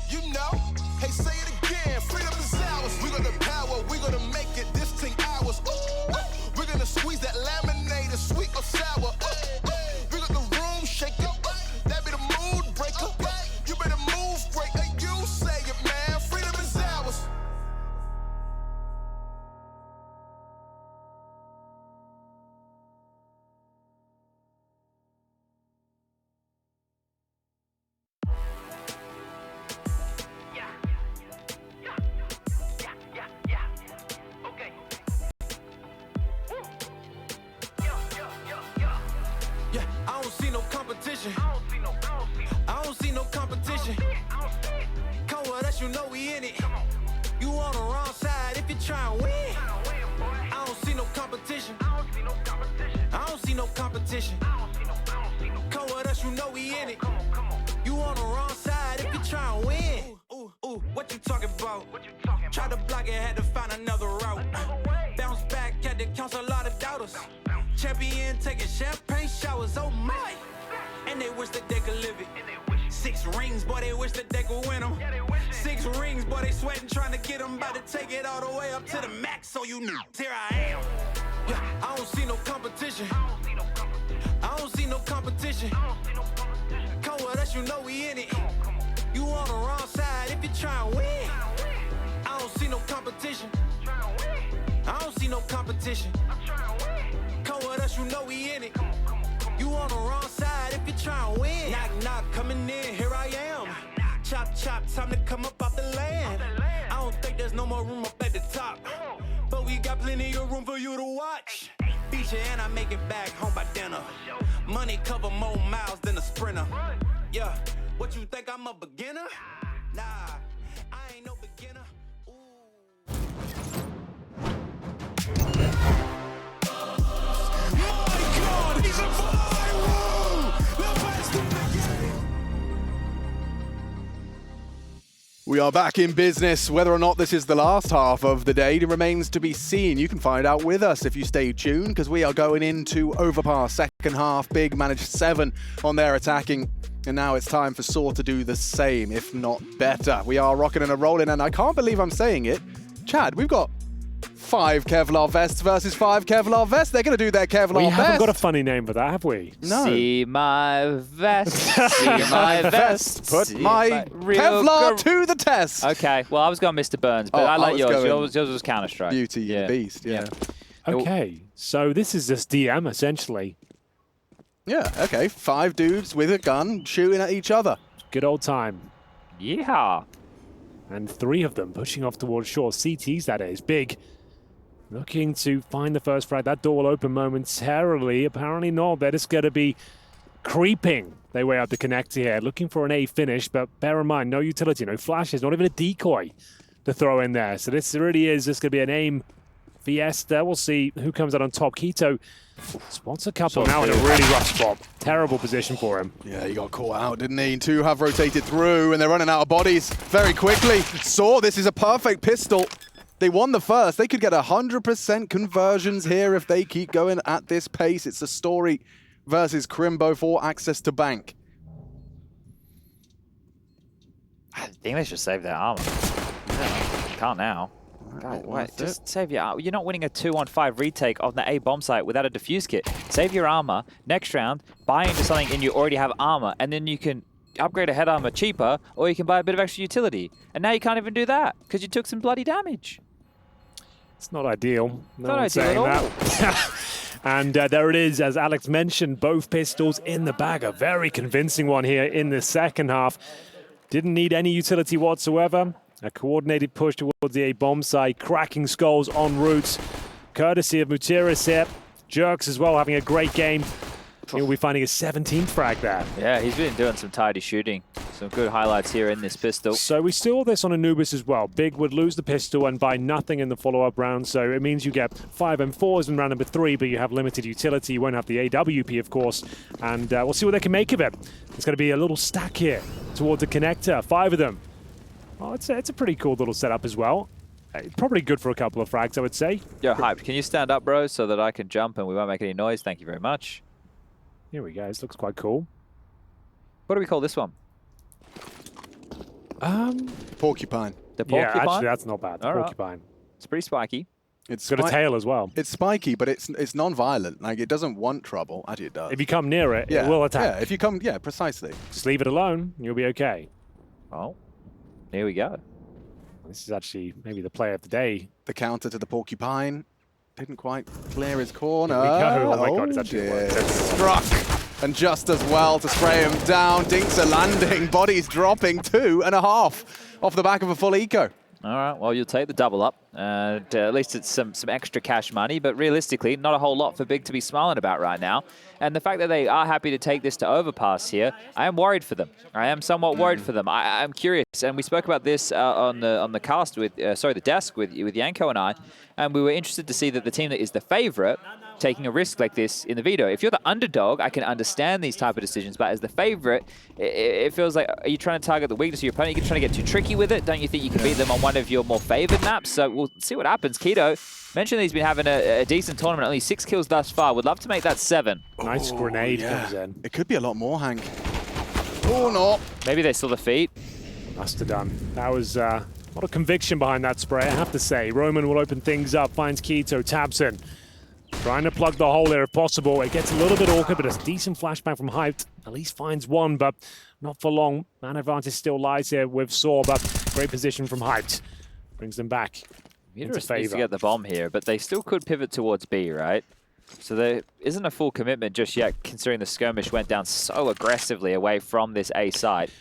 You know. Hey, say it again. Freedom is ours. We got the power. We gonna make it. This thing ours. We're gonna squeeze that laminate, sweet or sour. We got the room shaking. That be the mood breaker. You better move, breaker. You say it, man. Freedom is ours. Yeah, I don't see no competition. I don't see no competition. Come with us, you know we in it. You on the wrong side if you try and win. I don't see no competition. I don't see no competition. Come with us, you know we in it. You on the wrong side if you try and win. Ooh, what you talking about? Tried to block it, had to find another route. Bounce back, had to counsel a lot of doubters. Champion taking champagne showers, oh my. And they wish that they could live it. 6 rings, boy, they wish that they could win them. 6 rings, boy, they sweating trying to get them. About to take it all the way up to the max, so you know. Here I am. Yeah, I don't see no competition. I don't see no competition. Come with us, you know we in it. You on the wrong side if you try and win. I don't see no competition. I don't see no competition. Come with us, you know we in it. You on the wrong side if you try and win. Knock, knock, coming in, here I am. Chop, chop, time to come up off the land. I don't think there's no more room up at the top. But we got plenty of room for you to watch. Beat you and I make it back home by dinner. Money cover more miles than a sprinter. Yeah, what you think I'm a beginner? Nah, I ain't no beginner. We are back in business. Whether or not this is the last half of the day remains to be seen. You can find out with us if you stay tuned, because we are going into Overpass second half. Big managed 7 on their attacking, and now it's time for sAw to do the same, if not better. We are rocking and a rolling, and I can't believe I'm saying it. Chad, we've got 5 Kevlar vests versus 5 Kevlar vests. They're going to do their Kevlar We best. haven't got a funny name for that, have we? No. See my vest, see my vest. Put see my real Kevlar to the test. Okay, well, I was going Mr. Burns, but Oh, I I like was yours. going Yours was Counter-Strike. Beauty and the Beast, yeah. Okay, so this is just DM, essentially. Yeah, okay. 5 dudes with a gun shooting at each other. Good old time. Yeehaw. And 3 of them pushing off towards shore. CTs, that is. Big. Looking to find the first frag. That door will open momentarily. Apparently not. They're just going to be creeping their way up the connector here. Looking for an A finish, but bear in mind, no utility, no flashes, not even a decoy to throw in there. So this really is just going to be an aim fiesta. We'll see who comes out on top. Keto spots a couple now in a really rough spot. Terrible position for him. Yeah, he got caught out, didn't he? 2 have rotated through, and they're running out of bodies very quickly. sAw, this is a perfect pistol. They won the first. They could get 100% conversions here if they keep going at this pace. It's a story versus Krimbo for access to bank. I think they should save their armor. Yeah, can't now. God, wait, just save your armor. You're not winning a 2-on-5 retake on the A bomb site without a defuse kit. Save your armor. Next round, buy into something and you already have armor, and then you can upgrade a head armor cheaper, or you can buy a bit of extra utility. And now you can't even do that because you took some bloody damage. It's not ideal. No Not one's ideal saying at that. And there it is, as Alex mentioned, both pistols in the bag. A very convincing one here in the second half. Didn't need any utility whatsoever. A coordinated push towards the A bomb site, cracking skulls en route. Courtesy of Mutiris here. ewjerkz as well, having a great game. He'll be finding a 17th frag there. Yeah, he's been doing some tidy shooting. Some good highlights here in this pistol. So we saw this on Anubis as well. Big would lose the pistol and buy nothing in the follow-up round. So it means you get 5 M4s in round number 3, but you have limited utility. You won't have the AWP, of course. And we'll see what they can make of it. It's going to be a little stack here towards the connector. 5 of them. Well, it's a pretty cool little setup as well. Probably good for a couple of frags, I would say. Yo, Hyped, can you stand up, bro, so that I can jump and we won't make any noise? Thank you very much. Here we go. This looks quite cool. What do we call this one? Porcupine. The porcupine? Yeah, actually, that's not bad. The All right. porcupine. It's pretty spiky. It's Got a tail as well. It's spiky, but it's non-violent. Like, it doesn't want trouble. Actually, it does. If you come near it, yeah. it will attack. Yeah, if you come, yeah, precisely. Just leave it alone, and you'll be okay. Oh, here we go. This is actually maybe the play of the day. The counter to the porcupine didn't quite clear his corner. Here we go. Oh my God, it's actually dear. worked. Struck, and just as well to spray him down. Dinks are landing, bodies dropping 2.5 off the back of a full eco. All right, well, you'll take the double up. And at least it's some extra cash money, but realistically, not a whole lot for Big to be smiling about right now. And the fact that they are happy to take this to Overpass here, I am worried for them. I am somewhat worried for them. I'm curious, and we spoke about this on the cast with, the desk with Yanko and I, and we were interested to see that the team that is the favorite taking a risk like this in the veto. If you're the underdog, I can understand these type of decisions, but as the favorite, it feels like, are you trying to target the weakness of your opponent? You're trying to get too tricky with it? Don't you think you can beat them on one of your more favored maps? So we'll see what happens. Keto mentioned that he's been having a decent tournament, only 6 kills thus far. Would love to make that 7. Nice grenade comes in. It could be a lot more, Hank. Oh, no. Maybe they still defeat. Must have done. That was a lot of conviction behind that spray, I have to say. Roman will open things up, finds Keto, taps in. Trying to plug the hole there if possible. It gets a little bit awkward, but a decent flashbang from Hyped. At least finds one, but not for long. Man advantage still lies here with sAw, but great position from Hyped. Brings them back into Needs to favor. get the bomb here, but they still could pivot towards B, right? So there isn't a full commitment just yet, considering the skirmish went down so aggressively away from this A side.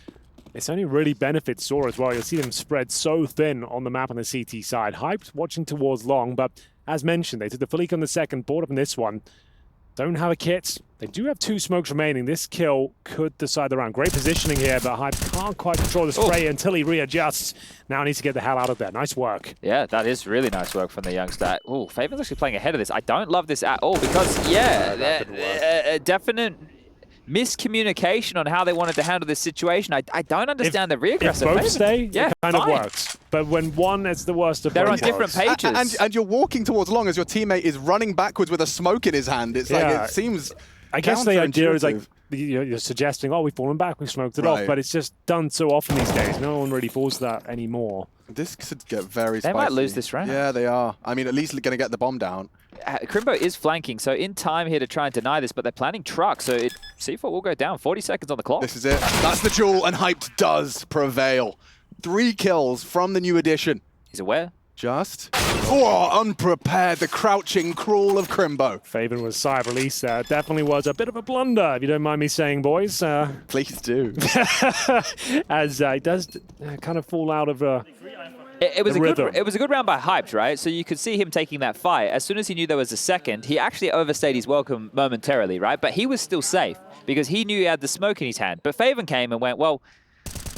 This only really benefits sAw as well. You'll see them spread so thin on the map on the CT side. Hyped watching towards long, but as mentioned, they took the full eco on the second, bought up in this one. Don't have a kit. They do have 2 smokes remaining. This kill could decide the round. Great positioning here, but Hype can't quite control the spray until he readjusts. Now needs to get the hell out of there. Nice work. Yeah, that is really nice work from the youngster. Oh, Faven's actually playing ahead of this. I don't love this at all because, yeah, a definite miscommunication on how they wanted to handle this situation. I don't understand the regress. If both stay, yeah, it kind of works. But when one is the worst of both, they're on different pages. And you're walking towards long as your teammate is running backwards with a smoke in his hand. It's like, it seems I guess the idea is like, counterintuitive. you're suggesting, oh, we've fallen back, we've smoked it Right. off, but it's just done so often these days. No one really falls to that anymore. This could get very They spicy. might lose this round. Yeah, they are. I mean, at least going to get the bomb down. Krimbo is flanking, so in time here to try and deny this, but they're planning truck, so C4 will go down. 40 seconds on the clock. This is it. That's the duel, and Hyped does prevail. 3 kills from the new addition. He's aware. Just unprepared. The crouching crawl of Krimbo. Faven was side release there. Definitely was a bit of a blunder, if you don't mind me saying, boys. Please do. As he does kind of fall out of It was rhythm. it was a good round by Hyped, right? So you could see him taking that fight. As soon as he knew there was a second, he actually overstayed his welcome momentarily, right? But he was still safe because he knew he had the smoke in his hand. But Faven came and went, well,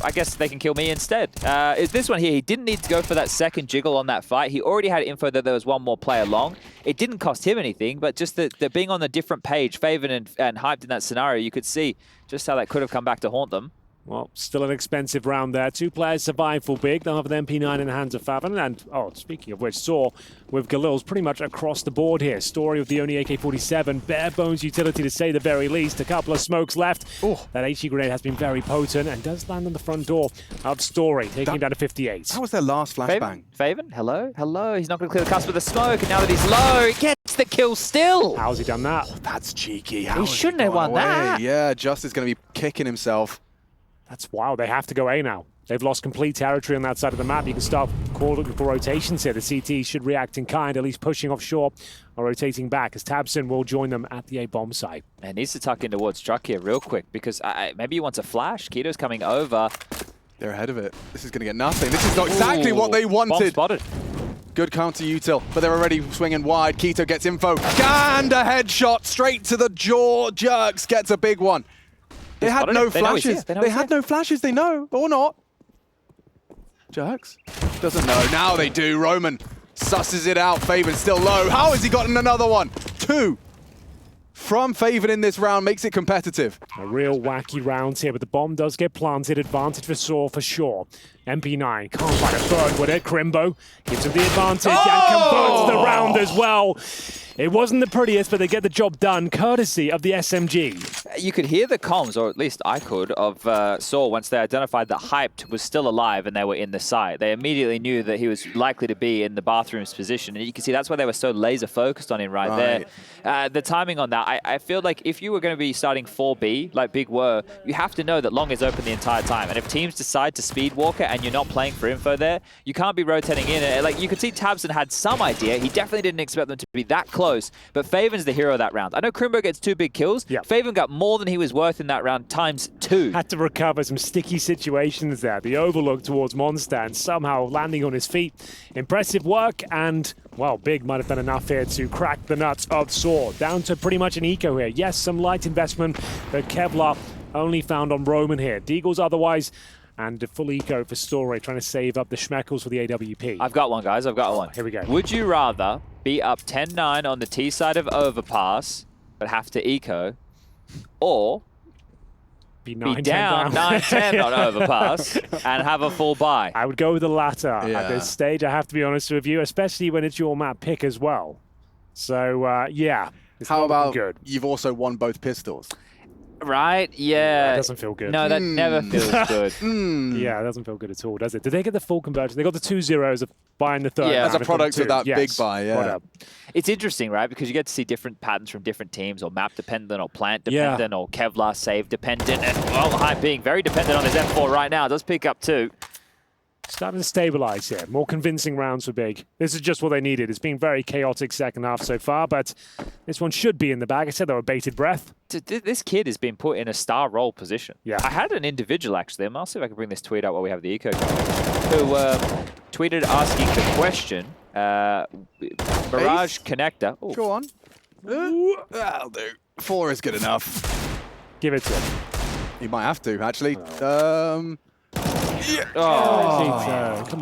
I guess they can kill me instead. This one here, he didn't need to go for that second jiggle on that fight. He already had info that there was one more player long. It didn't cost him anything, but just that being on a different page, Faven and Hyped in that scenario, you could see just how that could have come back to haunt them. Well, still an expensive round there. 2 players survive for big. They'll have an MP9 in the hands of Faven. And, speaking of which, sAw with Galil's pretty much across the board here. Story with the only AK-47. Bare bones utility to say the very least. A couple of smokes left. Ooh. That HE grenade has been very potent and does land on the front door of Story, taking him down to 58. That was their last flashbang. Faven, hello? Hello. He's not going to clear the cusp with the smoke. And now that he's low, he gets the kill still. How's he done that? That's cheeky. He shouldn't have won that. Yeah, Just is going to be kicking himself. That's wild. They have to go A now. They've lost complete territory on that side of the map. You can start calling for rotations here. The CT should react in kind, at least pushing offshore or rotating back, as tabseN will join them at the A bomb site. And needs to tuck in towards truck here real quick because maybe he wants a flash. Keto's coming over. They're ahead of it. This is going to get nothing. This is not exactly what they wanted. Bomb spotted. Good counter util, but they're already swinging wide. Keto gets info. And a headshot straight to the jaw. ewjerkz gets a big one. They had no flashes. They had no flashes, they know, or not. ewjerkz doesn't know. Now they do. Roman susses it out. Faven still low. How has he gotten another one? 2 from Faven in this round makes it competitive. A real wacky round here, but the bomb does get planted. Advantage for sAw for sure. MP9 can't find a third with it. Krimbo gives him the advantage and converts the round as well. It wasn't the prettiest, but they get the job done, courtesy of the SMG. You could hear the comms, or at least I could, of sAw once they identified that Hyped was still alive and they were in the site. They immediately knew that he was likely to be in the bathroom's position. And you can see that's why they were so laser focused on him right there. The timing on that, I feel like if you were going to be starting 4B, like Big were, you have to know that long is open the entire time. And if teams decide to speed walk it and you're not playing for info there, you can't be rotating in. Like, you could see tabseN had some idea. He definitely didn't expect them to be that close. But Faven's the hero of that round. I know Krimbo gets 2 big kills. Yep. Faven got more than he was worth in that round ×2. Had to recover some sticky situations there. The overlook towards Monster and somehow landing on his feet. Impressive work, and, well, Big might have done enough here to crack the nuts of sAw. Down to pretty much an eco here. Yes, some light investment, but Kevlar only found on Roman here. Deagles otherwise, and a full eco for Story, trying to save up the schmeckles for the AWP. I've got one, guys. I've got one. Here we go. Would you rather be up 10-9 on the T side of Overpass, but have to eco, or be down 9-10 on Overpass and have a full buy? I would go with the latter at this stage, I have to be honest with you, especially when it's your map pick as well. So, yeah. How about you've also won both pistols? Right, yeah. That doesn't feel good. No, that never feels good. Yeah, it doesn't feel good at all, does it? Did they get the full conversion? They got the 2 zeros of buying the third. Yeah. As a product of that big buy, yeah. It's interesting, right? Because you get to see different patterns from different teams, or map dependent, or plant dependent, or Kevlar save dependent. And, well, Hype being very dependent on his M4 right now. Does pick up 2. Starting to stabilize here. More convincing rounds for Big. This is just what they needed. It's been very chaotic second half so far, but this one should be in the bag. I said they were bated breath. This kid has been put in a star role position. Yeah. I had an individual, actually, and I'll see if I can bring this tweet out while we have the eco going, who tweeted asking the question, Mirage Connector. Ooh. Go on. That'll do. 4 is good enough. Give it to him. You might have to, actually. Come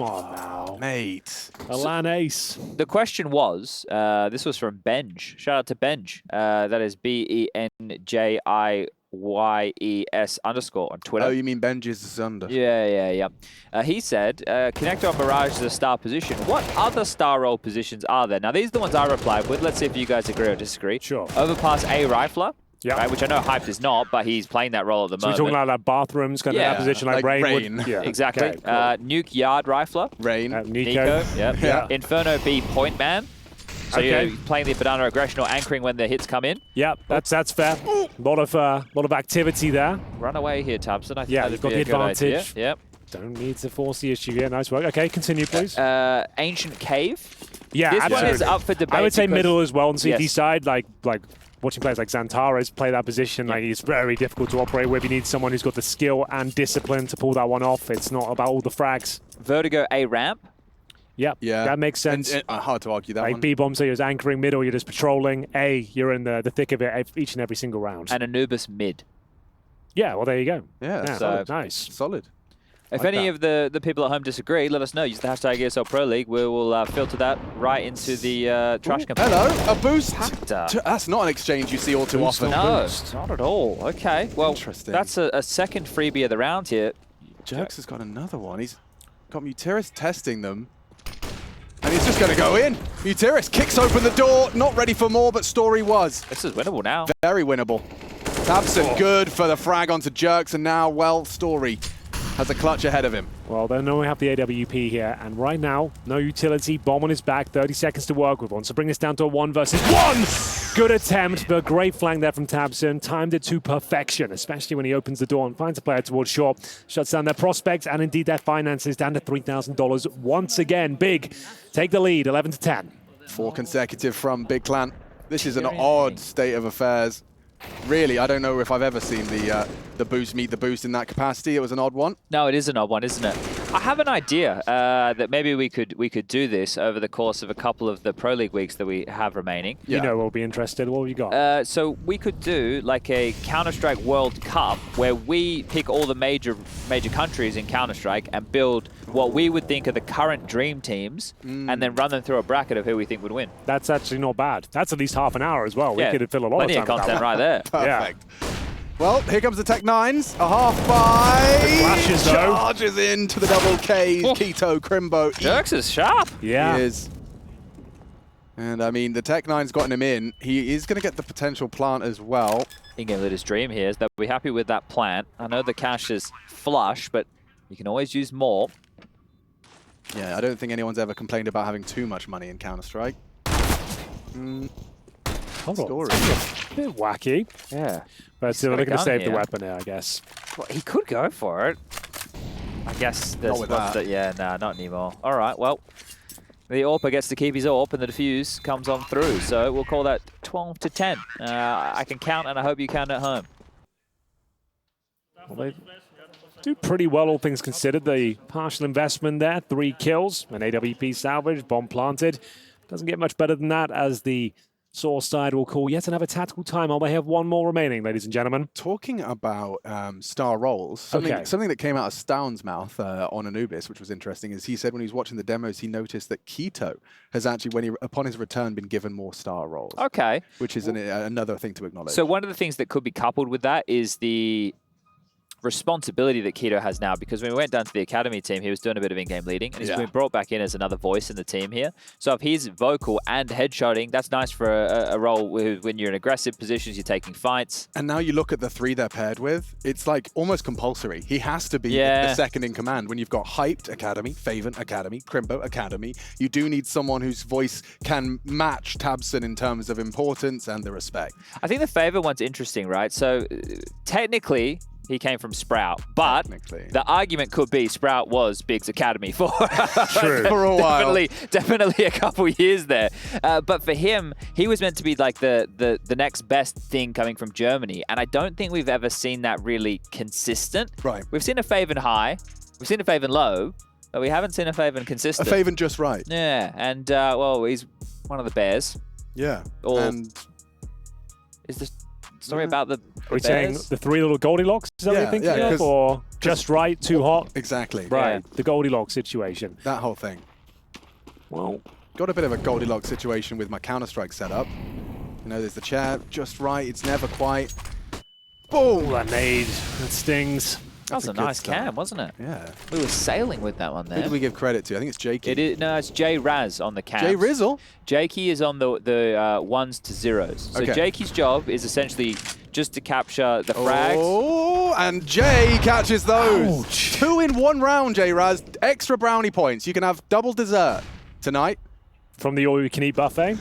on now. Mate. A LAN ace. The question was, this was from Benj. Shout out to Benj. That is BENJIYES _ on Twitter. Oh, you mean Benji's under? Yeah. He said, Connector on Mirage is a star position. What other star role positions are there? Now, these are the ones I replied with. Let's see if you guys agree or disagree. Sure. Overpass A Rifler, Yeah. Right, which I know Hyped is not, but he's playing that role at the So we're moment. talking about like bathrooms, kind of that position, like Rain. Rain. Yeah, Exactly. Okay, cool. Nuke Yard Rifler. Rain. Nico. Yep. Yeah. Inferno B Point Man. So Okay. you're playing the banana aggression or anchoring when the hits come in. Yeah, that's fair. A lot of activity there. Run away here, Tabson. I think Yeah, that'd you've got be the a good idea. advantage. Yep. Don't need to force the issue here. Nice work. Okay, continue, please. Ancient Cave. Yeah, This absolutely. one is up for debate. I would say because- middle as well on CT Yes. side, like watching players like Xantares play that position, like it's very difficult to operate with. You need someone who's got the skill and discipline to pull that one off. It's not about all the frags. Vertigo A ramp. Yep, Yeah. that makes sense. And, hard to argue that Like one. B-bomb, so you're just anchoring middle, you're just patrolling. A, you're in the thick of it each and every single round. And Anubis mid. Yeah, well, there you go. Yeah, so- nice. solid. If Like any that. of the people at home disagree, let us know. Use the hashtag ESL Pro League. We will filter that right into the trash campaign. Hello, a boost. Hactor. That's not an exchange you see all too Boost often. on No, boost. not at all. Okay, well, Interesting. that's a second freebie of the round here. ewjerkz has got another one. He's got Mutiris testing them. And he's just going to go in. Mutiris kicks open the door. Not ready for more, but Story was. This is winnable now. Very winnable. Tabson good for the frag onto ewjerkz, and now, well, Story has a clutch ahead of him. Well, they know we have the AWP here, and right now, no utility, bomb on his back, 30 seconds to work with. Wants to bring this down to a 1 versus 1! Good attempt, but great flank there from Tabson. Timed it to perfection, especially when he opens the door and finds a player towards short. Shuts down their prospects and indeed their finances down to $3,000 once again. Big, take the lead, 11 to 10. 4 consecutive from Big Clan. This is an odd state of affairs. Really, I don't know if I've ever seen the boost meet the boost in that capacity. It was an odd one. No, it is an odd one, isn't it? I have an idea that maybe we could do this over the course of a couple of the Pro League weeks that we have remaining. Yeah. You know we'll be interested. What have you got? So we could do like a Counter-Strike World Cup where we pick all the major countries in Counter-Strike and build what we would think are the current dream teams and then run them through a bracket of who we think would win. That's actually not bad. That's at least half an hour as well. We could fill a lot plenty of time with content that. right there. Perfect. Well, here comes the Tech Nines. A half by. The flashes, though. Charges into the double K. Oh. Keto, Krimbo. ewjerkz is sharp. Yeah. He is. And I mean, the Tech Nine's gotten him in. He is going to get the potential plant as well. In-game leader's dream here is that we're happy with that plant. I know the cash is flush, but you can always use more. Yeah, I don't think anyone's ever complained about having too much money in Counter-Strike. Hold on. Story. A bit wacky. Yeah. But still, got they're a going to gun save the here. weapon here, I guess. Well, he could go for it. I guess there's with ones that. yeah, nah, not anymore. All right, well, the AWPer gets to keep his AWP and the defuse comes on through. So we'll call that 12 to 10. I can count and I hope you can at home. Well, they do pretty well, all things considered. The partial investment there, 3 kills, an AWP salvage, bomb planted. Doesn't get much better than that as the sAw side will call yet another tactical timeout. They have 1 more remaining, ladies and gentlemen. Talking about star roles, something that came out of Stound's mouth on Anubis, which was interesting, is he said when he was watching the demos, he noticed that Keto has actually, upon his return, been given more star roles. Okay. Which is another thing to acknowledge. So one of the things that could be coupled with that is the responsibility that Keto has now, because when we went down to the academy team, he was doing a bit of in-game leading, and he's been brought back in as another voice in the team here. So if he's vocal and headshotting, that's nice for a role when you're in aggressive positions, you're taking fights. And now you look at the 3 they're paired with, it's like almost compulsory. He has to be Yeah. the second in command. When you've got Hyped Academy, Faven Academy, Krimbo Academy, you do need someone whose voice can match Tabson in terms of importance and the respect. I think the Favor one's interesting, right? So technically, he came from Sprout, but the argument could be Sprout was Big's academy for True. For a while. Definitely a couple years there. But for him, he was meant to be like the next best thing coming from Germany, and I don't think we've ever seen that really consistent. Right. We've seen a Faven high, we've seen a Faven low, but we haven't seen a Faven A consistent. Faven just right. Yeah, and well, he's one of the Bears. Yeah. Or- and Is the story about the Are we saying Bears? the 3 little Goldilocks? Is that what Yeah, you're thinking yeah, of? 'cause- Or just right, too hot? exactly. Right, the Goldilocks situation. That whole thing. Well, Got a bit of a Goldilocks situation with my Counter-Strike setup. You know, there's the chair just right. It's never quite. Boom! that nade, that stings. That was a a good nice start. cam, wasn't it? Yeah. We were sailing with that one Who there. do we give credit to? I think it's Jakey. It is, no, it's Jay Raz on the cam. Jay Rizzle? Jakey is on the 1s to 0s. So Okay. Jakey's job is essentially just to capture the frags. Oh, and Jay catches those. Ouch. 2 in 1 round, J-Raz. Extra brownie points. You can have double dessert tonight. From the all-you-can-eat buffet.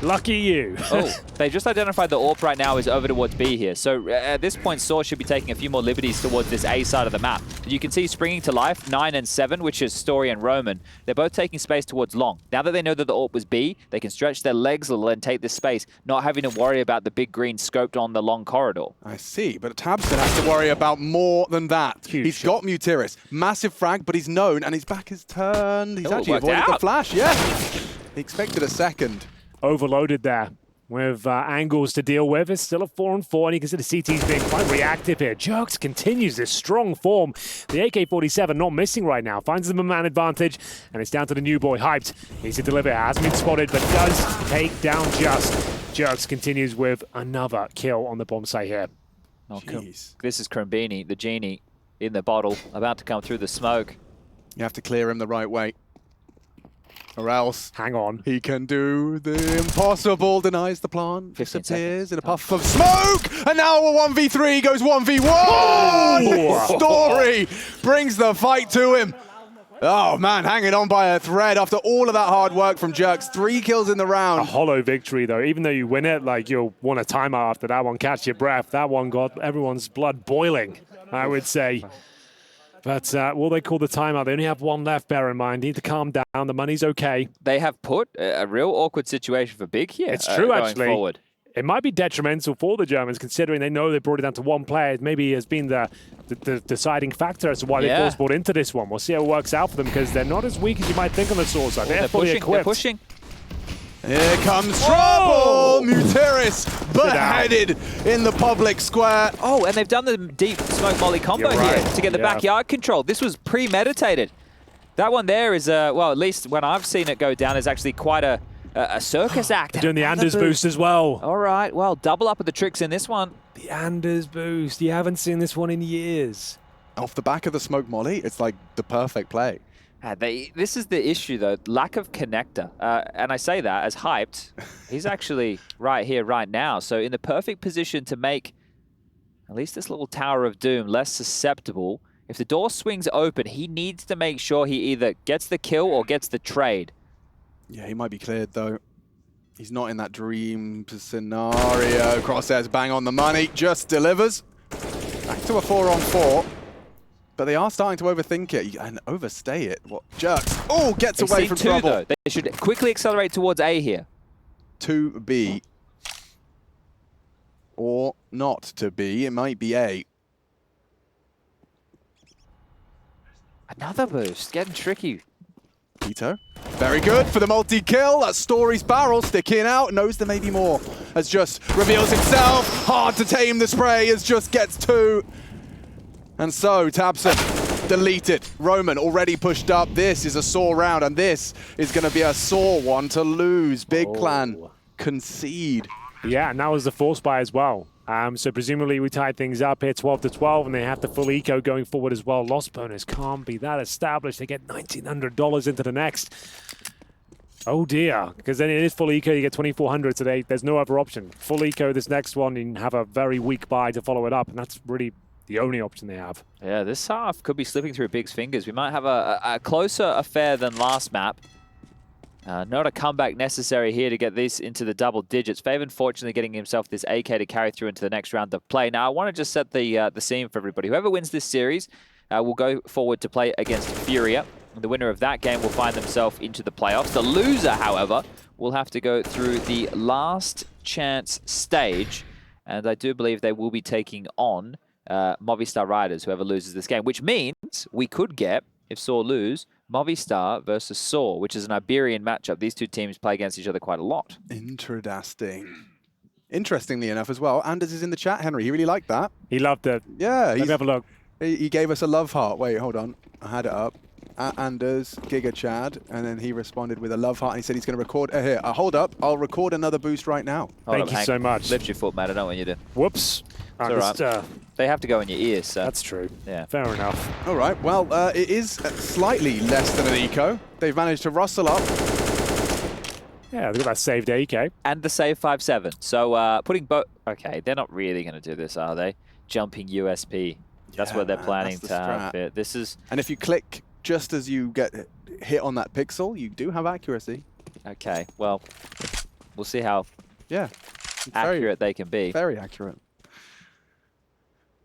Lucky you. Oh, they just identified the AWP right now is over towards B here. So at this point, sAw should be taking a few more liberties towards this A side of the map. You can see springing to life, 9 and 7, which is Story and Roman. They're both taking space towards long. Now that they know that the AWP was B, they can stretch their legs a little and take this space, not having to worry about the big green scoped on the long corridor. I see, but tabseN has to worry about more than that. Huge He's shot. got Mutiris. Massive frag, but he's known, and his back is turned. He's Oh, actually worked avoided the out. flash, yeah. He expected a second. Overloaded there with angles to deal with. It's still a 4-on-4, and you can see the CT's being quite reactive here. ewjerkz continues this strong form. The AK-47 not missing right now. Finds them a man advantage, and it's down to the new boy. Hyped. Needs to deliver. Hasn't been spotted, but does take down Just. ewjerkz continues with another kill on the bomb site here. Oh, Jeez. this is Krimbini, the genie in the bottle, about to come through the smoke. You have to clear him the right way, or else Hang on. he can do the impossible. Denies the plant, 15 disappears seconds. in a puff of smoke, and now a 1v3 goes 1v1. Oh! Story brings the fight to him. Oh man, hanging on by a thread after all of that hard work from ewjerkz. 3 kills in the A round. hollow victory, though. Even though you win it, like, you'll want a timeout after that one. Catch your breath. That one got everyone's blood boiling, I would say. But will they call the timeout? They only have 1 left, bear in mind. Need to calm down. The money's okay. They have put a real awkward situation for Big here. It's true, going actually. forward. It might be detrimental for the Germans, considering they know they brought it down to 1 player. It maybe has been the deciding factor as to why they Yeah. force bought into this one. We'll see how it works out for them, because they're not as weak as you might think on the sAw side. They're fully pushing. equipped. They're pushing. Here comes Whoa! trouble. Mutiris beheaded in the public square. Oh, and they've done the deep smoke molly combo You're right. here to get the Yeah. backyard control. This was premeditated. That one there is, well, at least when I've seen it go down, is actually quite a circus act. They're doing the Another Anders boost as well. All right, well, double up with the tricks in this one. The Anders boost. You haven't seen this one in years. Off the back of the smoke molly, it's like the perfect play. This is the issue, though, lack of connector. And I say that as hyped. He's actually right here, right now. So in the perfect position to make at least this little Tower of Doom less susceptible. If the door swings open, he needs to make sure he either gets the kill or gets the trade. Yeah, he might be cleared, though. He's not in that dream scenario. Crosshairs bang on the money, just delivers. Back to a 4-on-4. But they are starting to overthink it and overstay it. What ewjerkz? Oh, gets They've away seen from 2, trouble. though. They should quickly accelerate towards A here. 2B. Or not to B. It might be A. Another boost, getting tricky. Ito. Very good for the multi-kill. That's Story's barrel sticking out. Knows there may be more. As Just reveals himself. Hard to tame the spray as Just gets 2. And so tabseN deleted. Roman already pushed up. This is a sAw round, and this is going to be a sAw one to lose. Big Clan concede. Yeah, and that was the force buy as well. So presumably we tied things up here 12-12, and they have the full eco going forward as well. Loss bonus can't be that established. They get $1,900 into the next. Oh dear, because then it is full eco, you get 2,400 today. There's no other option. Full eco this next one, and have a very weak buy to follow it up, and that's really the only option they have. Yeah, this half could be slipping through Big's fingers. We might have a closer affair than last map. Not a comeback necessary here to get this into the double digits. Faven fortunately getting himself this AK to carry through into the next round of play. Now, I want to just set the scene for everybody. Whoever wins this series will go forward to play against Furia. And the winner of that game will find themselves into the playoffs. The loser, however, will have to go through the last chance stage. And I do believe they will be taking on Movistar Riders, whoever loses this game, which means we could get, if sAw lose, Movistar versus sAw, which is an Iberian matchup. These two teams play against each other quite a lot. Interesting. Interestingly enough as well, Anders is in the chat, Henry. He really liked that. He loved it. Yeah. Let me have a look. He gave us a love heart. Wait, hold on. I had it up. Anders, Giga Chad, and then he responded with a love heart, and he said he's going to record. Here, hold up. I'll record another boost right now. Hold Thank up, you Hank. so much. Lift your foot, man. I don't want you to. Whoops. It's all right. They have to go in your ears, so. That's true. Yeah. Fair enough. All right. Well, it is slightly less than an eco. They've managed to rustle up Yeah, they've got that saved AK. And the save 5-7. So putting both... Okay, they're not really going to do this, are they? Jumping USP. That's what they're planning to have it. This is... And if you click just as you get hit on that pixel, you do have accuracy. Okay, well, we'll see how very, accurate they can be. Very accurate.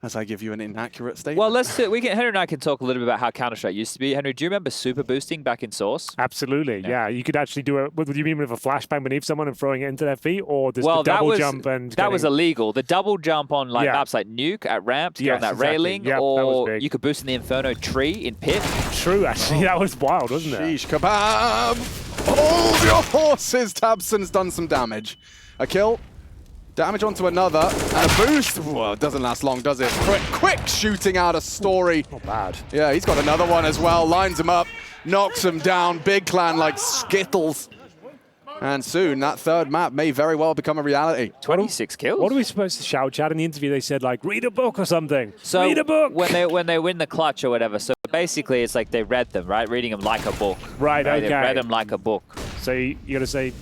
As I give you an inaccurate statement. Well, Henry and I can talk a little bit about how Counter-Strike used to be. Henry, do you remember super boosting back in Source? Absolutely, yeah. You could actually do it. What do you mean with a flashbang beneath someone and throwing it into their feet, or there's the double jump and that was illegal. The double jump on maps like Nuke at ramp to get on that railing, or you could boost in the Inferno tree in pit. True, actually, that was wild, wasn't it? Sheesh kebab! Hold your horses! Tabson's done some damage. A kill. Damage onto another, and a boost. Well, it doesn't last long, does it? Quick shooting out a Story. Not bad. Yeah, he's got another one as well. Lines him up, knocks him down. Big clan like Skittles. And soon, that third map may very well become a reality. 26 kills. What are we supposed to shout? Chad, in the interview, they said, like, read a book or something. So read a book! When they win the clutch or whatever, so basically it's like they read them, right? Reading them like a book. Right, okay. They read them like a book. So you got to say...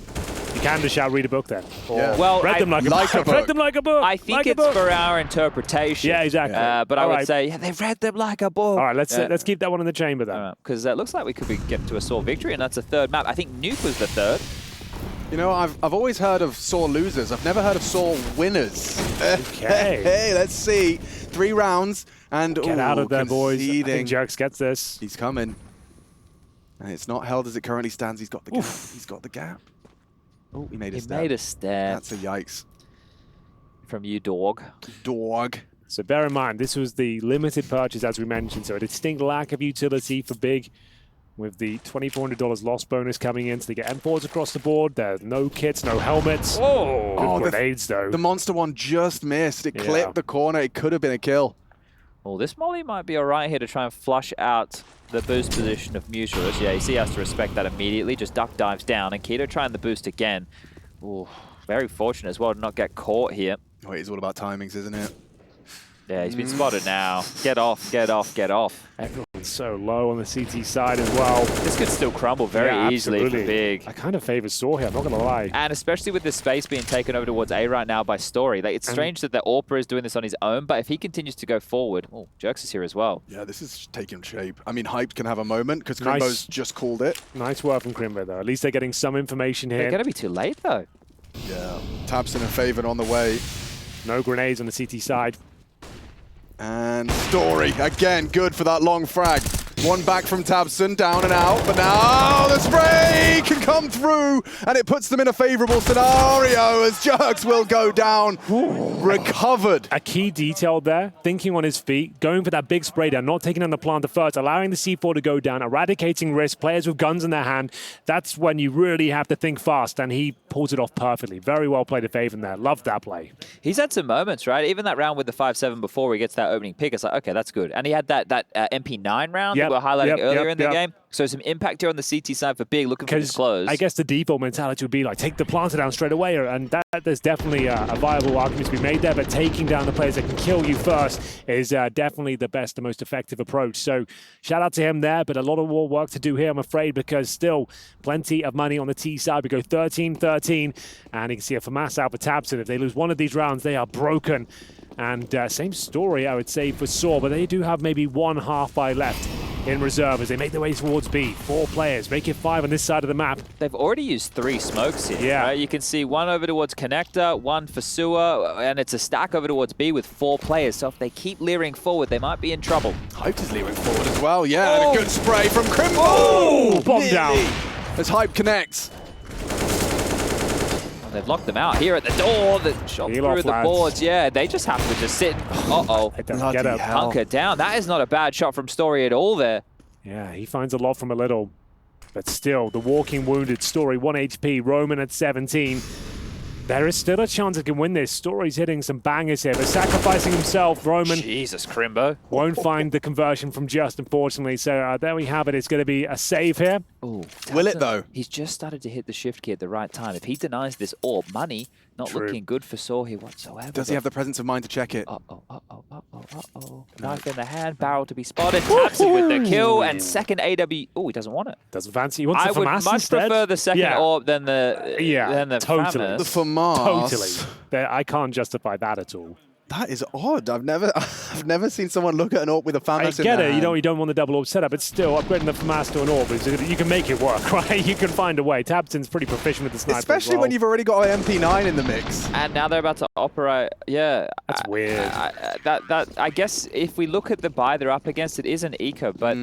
You can just shout, read a book then. Yeah. Well, read them like a book. Read them like a book. I think it's for our interpretation. Yeah, exactly. But I would say they read them like a book. All right, let's keep that one in the chamber then. Because it looks like we could be getting to a sore victory, and that's a third map. I think Nuke was the third. You know, I've always heard of sore losers. I've never heard of sore winners. Okay. Hey, let's see. 3 rounds and Get out of there, boys. I think ewjerkz gets this. He's coming. And it's not held as it currently stands. He's got the gap. He's got the gap. Oh, he made a step. He made a step. That's a yikes. From you, dog. Dog. So bear in mind, this was the limited purchase, as we mentioned, so a distinct lack of utility for Big. With the $2,400 loss bonus coming in, so they get M4s across the board. There's no kits, no helmets. Oh, good grenades, though. The monster one just missed. It clipped the corner. It could have been a kill. Well, this molly might be all right here to try and flush out the boost position of Mutualist. Yeah, you see, he has to respect that immediately. Just duck dives down, and Keto trying the boost again. Ooh, very fortunate as well to not get caught here. Oh, it's all about timings, isn't it? Yeah, he's been spotted now. Get off, get off, get off. Everyone's so low on the CT side as well. This could still crumble very easily for Big. I kind of favor sAw here, I'm not going to lie. And especially with this space being taken over towards A right now by Story. Like, it's strange that the Orpa is doing this on his own, but if he continues to go forward... Oh, ewjerkz is here as well. Yeah, this is taking shape. I mean, Hyped can have a moment because Krimbo's just called it. Nice work from Krimbo, though. At least they're getting some information here. They're going to be too late, though. Yeah. Tabson and Faven on the way. No grenades on the CT side. And Story, again, good for that long frag. One back from Tabson, down and out, but now the spray can come through, and it puts them in a favorable scenario as ewjerkz will go down. Recovered. A key detail there, thinking on his feet, going for that big spray down, not taking on the planter first, allowing the C4 to go down, eradicating risk, players with guns in their hand. That's when you really have to think fast, and he pulls it off perfectly. Very well played to Faven there. Loved that play. He's had some moments, right? Even that round with the 5-7 before he gets that opening pick, it's like, okay, that's good. And he had that MP9 round that we were highlighting earlier in the game. So some impact here on the CT side for Big, looking for his close. I guess the default mentality would be like, take the planter down straight away, and there's definitely a viable argument to be made there, but taking down the players that can kill you first is definitely the best, the most effective approach. So shout out to him there, but a lot of more work to do here, I'm afraid, because still plenty of money on the T side. We go 13-13, and you can see a FAMAS out for Tabson. If they lose one of these rounds, they are broken. And same story, I would say, for sAw, but they do have maybe one half by left in reserve as they make their way towards B. 4 players, make it 5 on this side of the map. They've already used 3 smokes here. Right? You can see one over towards Connector, one for sAw, and it's a stack over towards B with 4 players. So if they keep leering forward, they might be in trouble. Hyped is leering forward as well, yeah, and a good spray from Krimbo. Oh, bomb down. As Hype connects. They've locked them out here at the door. That shot through the boards. Yeah, they just have to just sit and, get up. Hunker down. That is not a bad shot from Story at all there. Yeah, he finds a lot from a little. But still, the walking wounded Story, 1 HP, Roman at 17. There is still a chance he can win this. Story's hitting some bangers here, but sacrificing himself, Roman. Jesus, Krimbo. Won't find the conversion from Just, unfortunately. So there we have it. It's going to be a save here. Ooh, will it, though? He's just started to hit the shift key at the right time. If he denies this orb, money, not looking good for sAw here whatsoever. Does he have the presence of mind to check it? Uh-oh. Uh-oh. Knife in the hand, barrel to be spotted. tabseN with the kill, and second AW. Oh, he doesn't want it. Doesn't fancy. He wants the I would FAMAS much instead. prefer the second Yeah. AWP than the totally. FAMAS. The FAMAS. Totally. I can't justify that at all. That is odd. I've never seen someone look at an AWP with a FAMAS I in get their it. hand. You don't want the double AWP setup. It's still upgrading the FAMAS to an AWP. You can make it work, right? You can find a way. tabseN's pretty proficient with the sniper. Especially as well. when you've already got an MP9 in the mix. And now they're about to operate. Yeah. That's weird. I guess if we look at the buy they're up against, it is an eco, but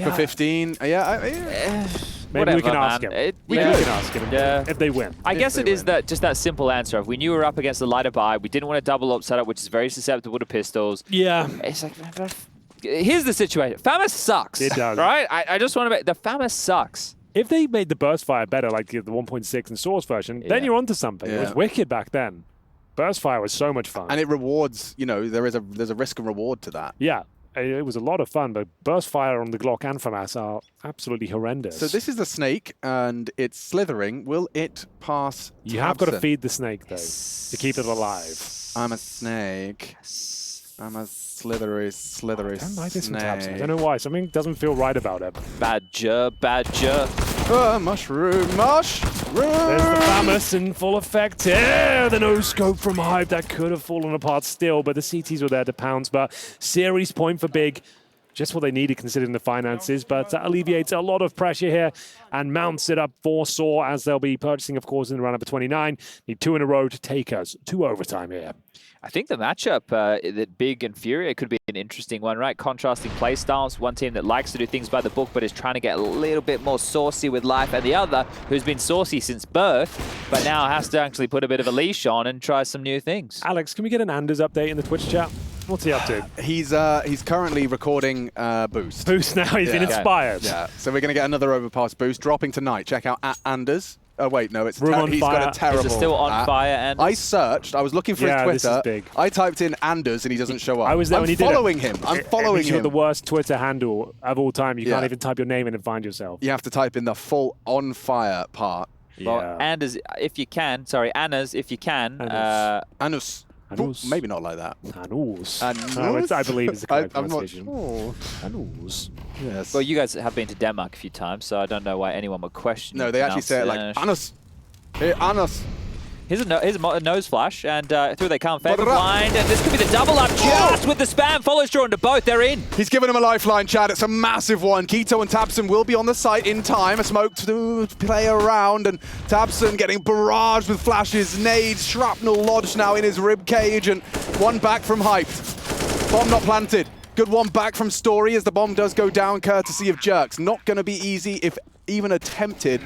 For 15. Yeah. Maybe whatever, we can ask man. him. We Maybe could. we can ask him if they win. I guess it is that just that simple answer of we knew we were up against the lighter buy. We didn't want a double up setup, which is very susceptible to pistols. Yeah. It's like, here's the situation. FAMAS sucks. It does. Right? I just want to the FAMAS sucks. If they made the burst fire better, like the 1.6 and Source version, then you're onto something. It was wicked back then. Burst fire was so much fun. And it rewards, there's a risk and reward to that. Yeah. It was a lot of fun, but burst fire on the Glock and FAMAS are absolutely horrendous. So this is the snake, and it's slithering. Will it pass You have got to tabseN? feed the snake, though, to keep it alive. I'm a snake. I'm a slithery I don't like this from tabseN. I snake. don't know why. Something doesn't feel right about it. Badger. Mushroom. There's the FAMAS in full effect. Yeah, the no-scope from Hype. That could have fallen apart still, but the CTs were there to pounce. But series point for Big. Just what they needed considering the finances, but alleviates a lot of pressure here and mounts it up for sAw as they'll be purchasing, of course, in the run-up of 29. Need 2 in a row to take us to overtime here. I think the matchup that Big and Furia could be an interesting one, right? Contrasting play styles. One team that likes to do things by the book, but is trying to get a little bit more saucy with life, and the other who's been saucy since birth, but now has to actually put a bit of a leash on and try some new things. Alex, can we get an Anders update in the Twitch chat? What's he up to? He's currently recording Boost. Boost now. He's been inspired. Yeah. So we're going to get another Overpass Boost dropping tonight. Check out @Anders. Oh wait, no, it's Room on he's fire. got a terrible. Is it still on fire? And I searched. I was looking for his Yeah, Twitter. this is big. I typed in Anders and he doesn't show up. I was there I'm when he did it. following him. I'm following You're him. the worst Twitter handle of all time. You can't even type your name in and find yourself. You have to type in the full on fire part. well, Yeah. Anders, if you can. Sorry, Annas, if you can. Annas. Anus. Anus. Maybe not like that. Anus. Anus? I believe is the correct I'm not pronunciation. sure. Anus. Yes. Well, you guys have been to Denmark a few times, so I don't know why anyone would question. No, they actually say it like Anus. Hey, Anus. Here's a nose flash, and through they come. Favor blind, and this could be the double up just with the spam. Follows through onto both. They're in. He's given him a lifeline, Chad. It's a massive one. Keto and tabseN will be on the site in time. A smoke to play around, and tabseN getting barraged with flashes, nades, shrapnel lodged now in his rib cage, and one back from Hype. Bomb not planted. Good one back from Story as the bomb does go down, courtesy of ewjerkz. Not going to be easy, if even attempted,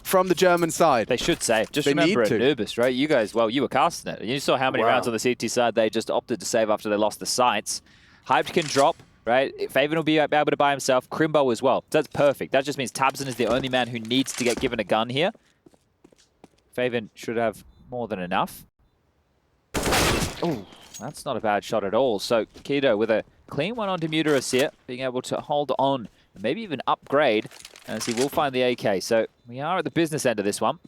from the German side. They should save. Just They remember need Anubis, right? You guys, well, you were casting it. You saw how many rounds on the CT side they just opted to save after they lost the sights. Hyped can drop, right? Faven will be able to buy himself. Krimbo as well. That's perfect. That just means tabseN is the only man who needs to get given a gun here. Faven should have more than enough. Oh, that's not a bad shot at all. So Keto with a clean one onto Muterus here, being able to hold on and maybe even upgrade as he will find the AK. So we are at the business end of this one.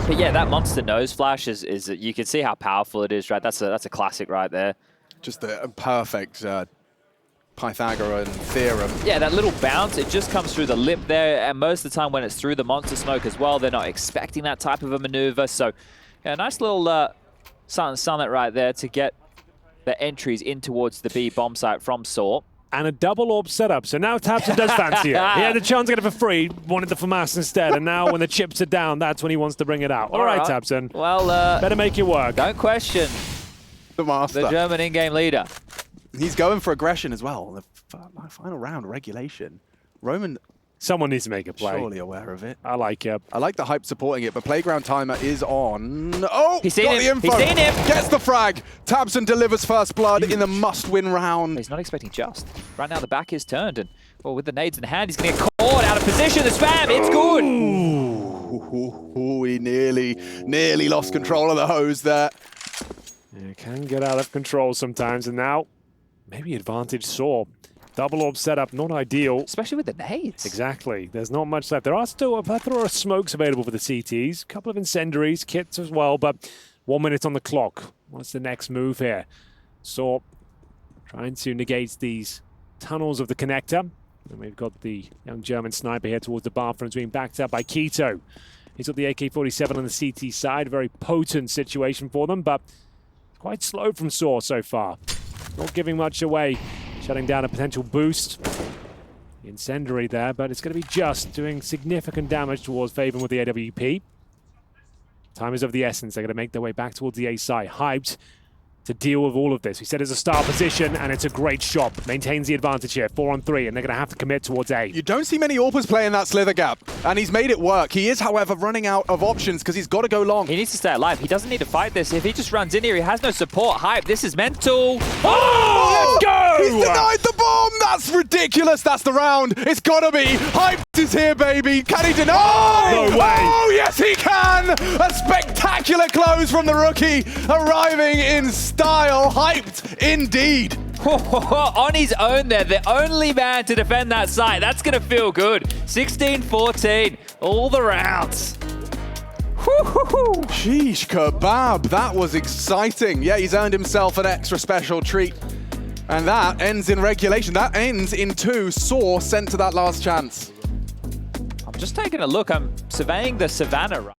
But yeah, that monster nose flash is you can see how powerful it is, right? That's a classic right there. Just a perfect Pythagorean theorem. Yeah, that little bounce, it just comes through the lip there, and most of the time when it's through the monster smoke as well, they're not expecting that type of a maneuver. So yeah, nice little summit right there to get the entries in towards the B bomb site from sAw. And a double AWP setup. So now tabseN does fancy it. He had the chance to get it for free, wanted the FAMAS instead, and now when the chips are down, that's when he wants to bring it out. All right, tabseN. Well, better make it work. Don't question The master. the German in-game leader. He's going for aggression as well. The final round, regulation. Roman Someone needs to make a play. surely aware of it. I like it. I like the Hype supporting it, but Playground Timer is on. Oh, He's seen got him. the info. He's seen him. Gets the frag. tabseN delivers first blood in the must-win round. He's not expecting just. Right now the back is turned, and well, with the nades in hand, he's going to get caught out of position. The spam, it's good. Ooh, he nearly lost control of the hose there. Yeah, can get out of control sometimes, and now maybe advantage sAw. Double orb setup, not ideal. Especially with the nades. Exactly. There's not much left. There are still a plethora of smokes available for the CTs. A couple of incendiaries, kits as well, but 1 minute on the clock. What's the next move here? sAw trying to negate these tunnels of the connector. And we've got the young German sniper here towards the bathroom, being backed up by Keto. He's got the AK-47 on the CT side. Very potent situation for them, but quite slow from sAw so far. Not giving much away. Shutting down a potential boost. The incendiary there, but it's going to be just doing significant damage towards Faven with the AWP. Time is of the essence. They're going to make their way back towards the A site. Hyped to deal with all of this. We said it's a star position, and it's a great shot. Maintains the advantage here, 4 on 3, and they're going to have to commit towards A. You don't see many AWPers play in that slither gap, and he's made it work. He is, however, running out of options because he's got to go long. He needs to stay alive. He doesn't need to fight this. If he just runs in here, he has no support. Hype, this is mental. Oh, let's go! He's denied the bomb! That's ridiculous. That's the round. It's got to be. Hype is here, baby. Can he deny? No way. Oh, yes, he can! A spectacular close from the rookie, arriving in style. Hyped indeed. On his own there, the only man to defend that site. That's going to feel good. 16-14, all the rounds. Sheesh kebab, that was exciting. Yeah, he's earned himself an extra special treat. And that ends in regulation. That ends in 2. sAw sent to that last chance. I'm just taking a look. I'm surveying the Savannah.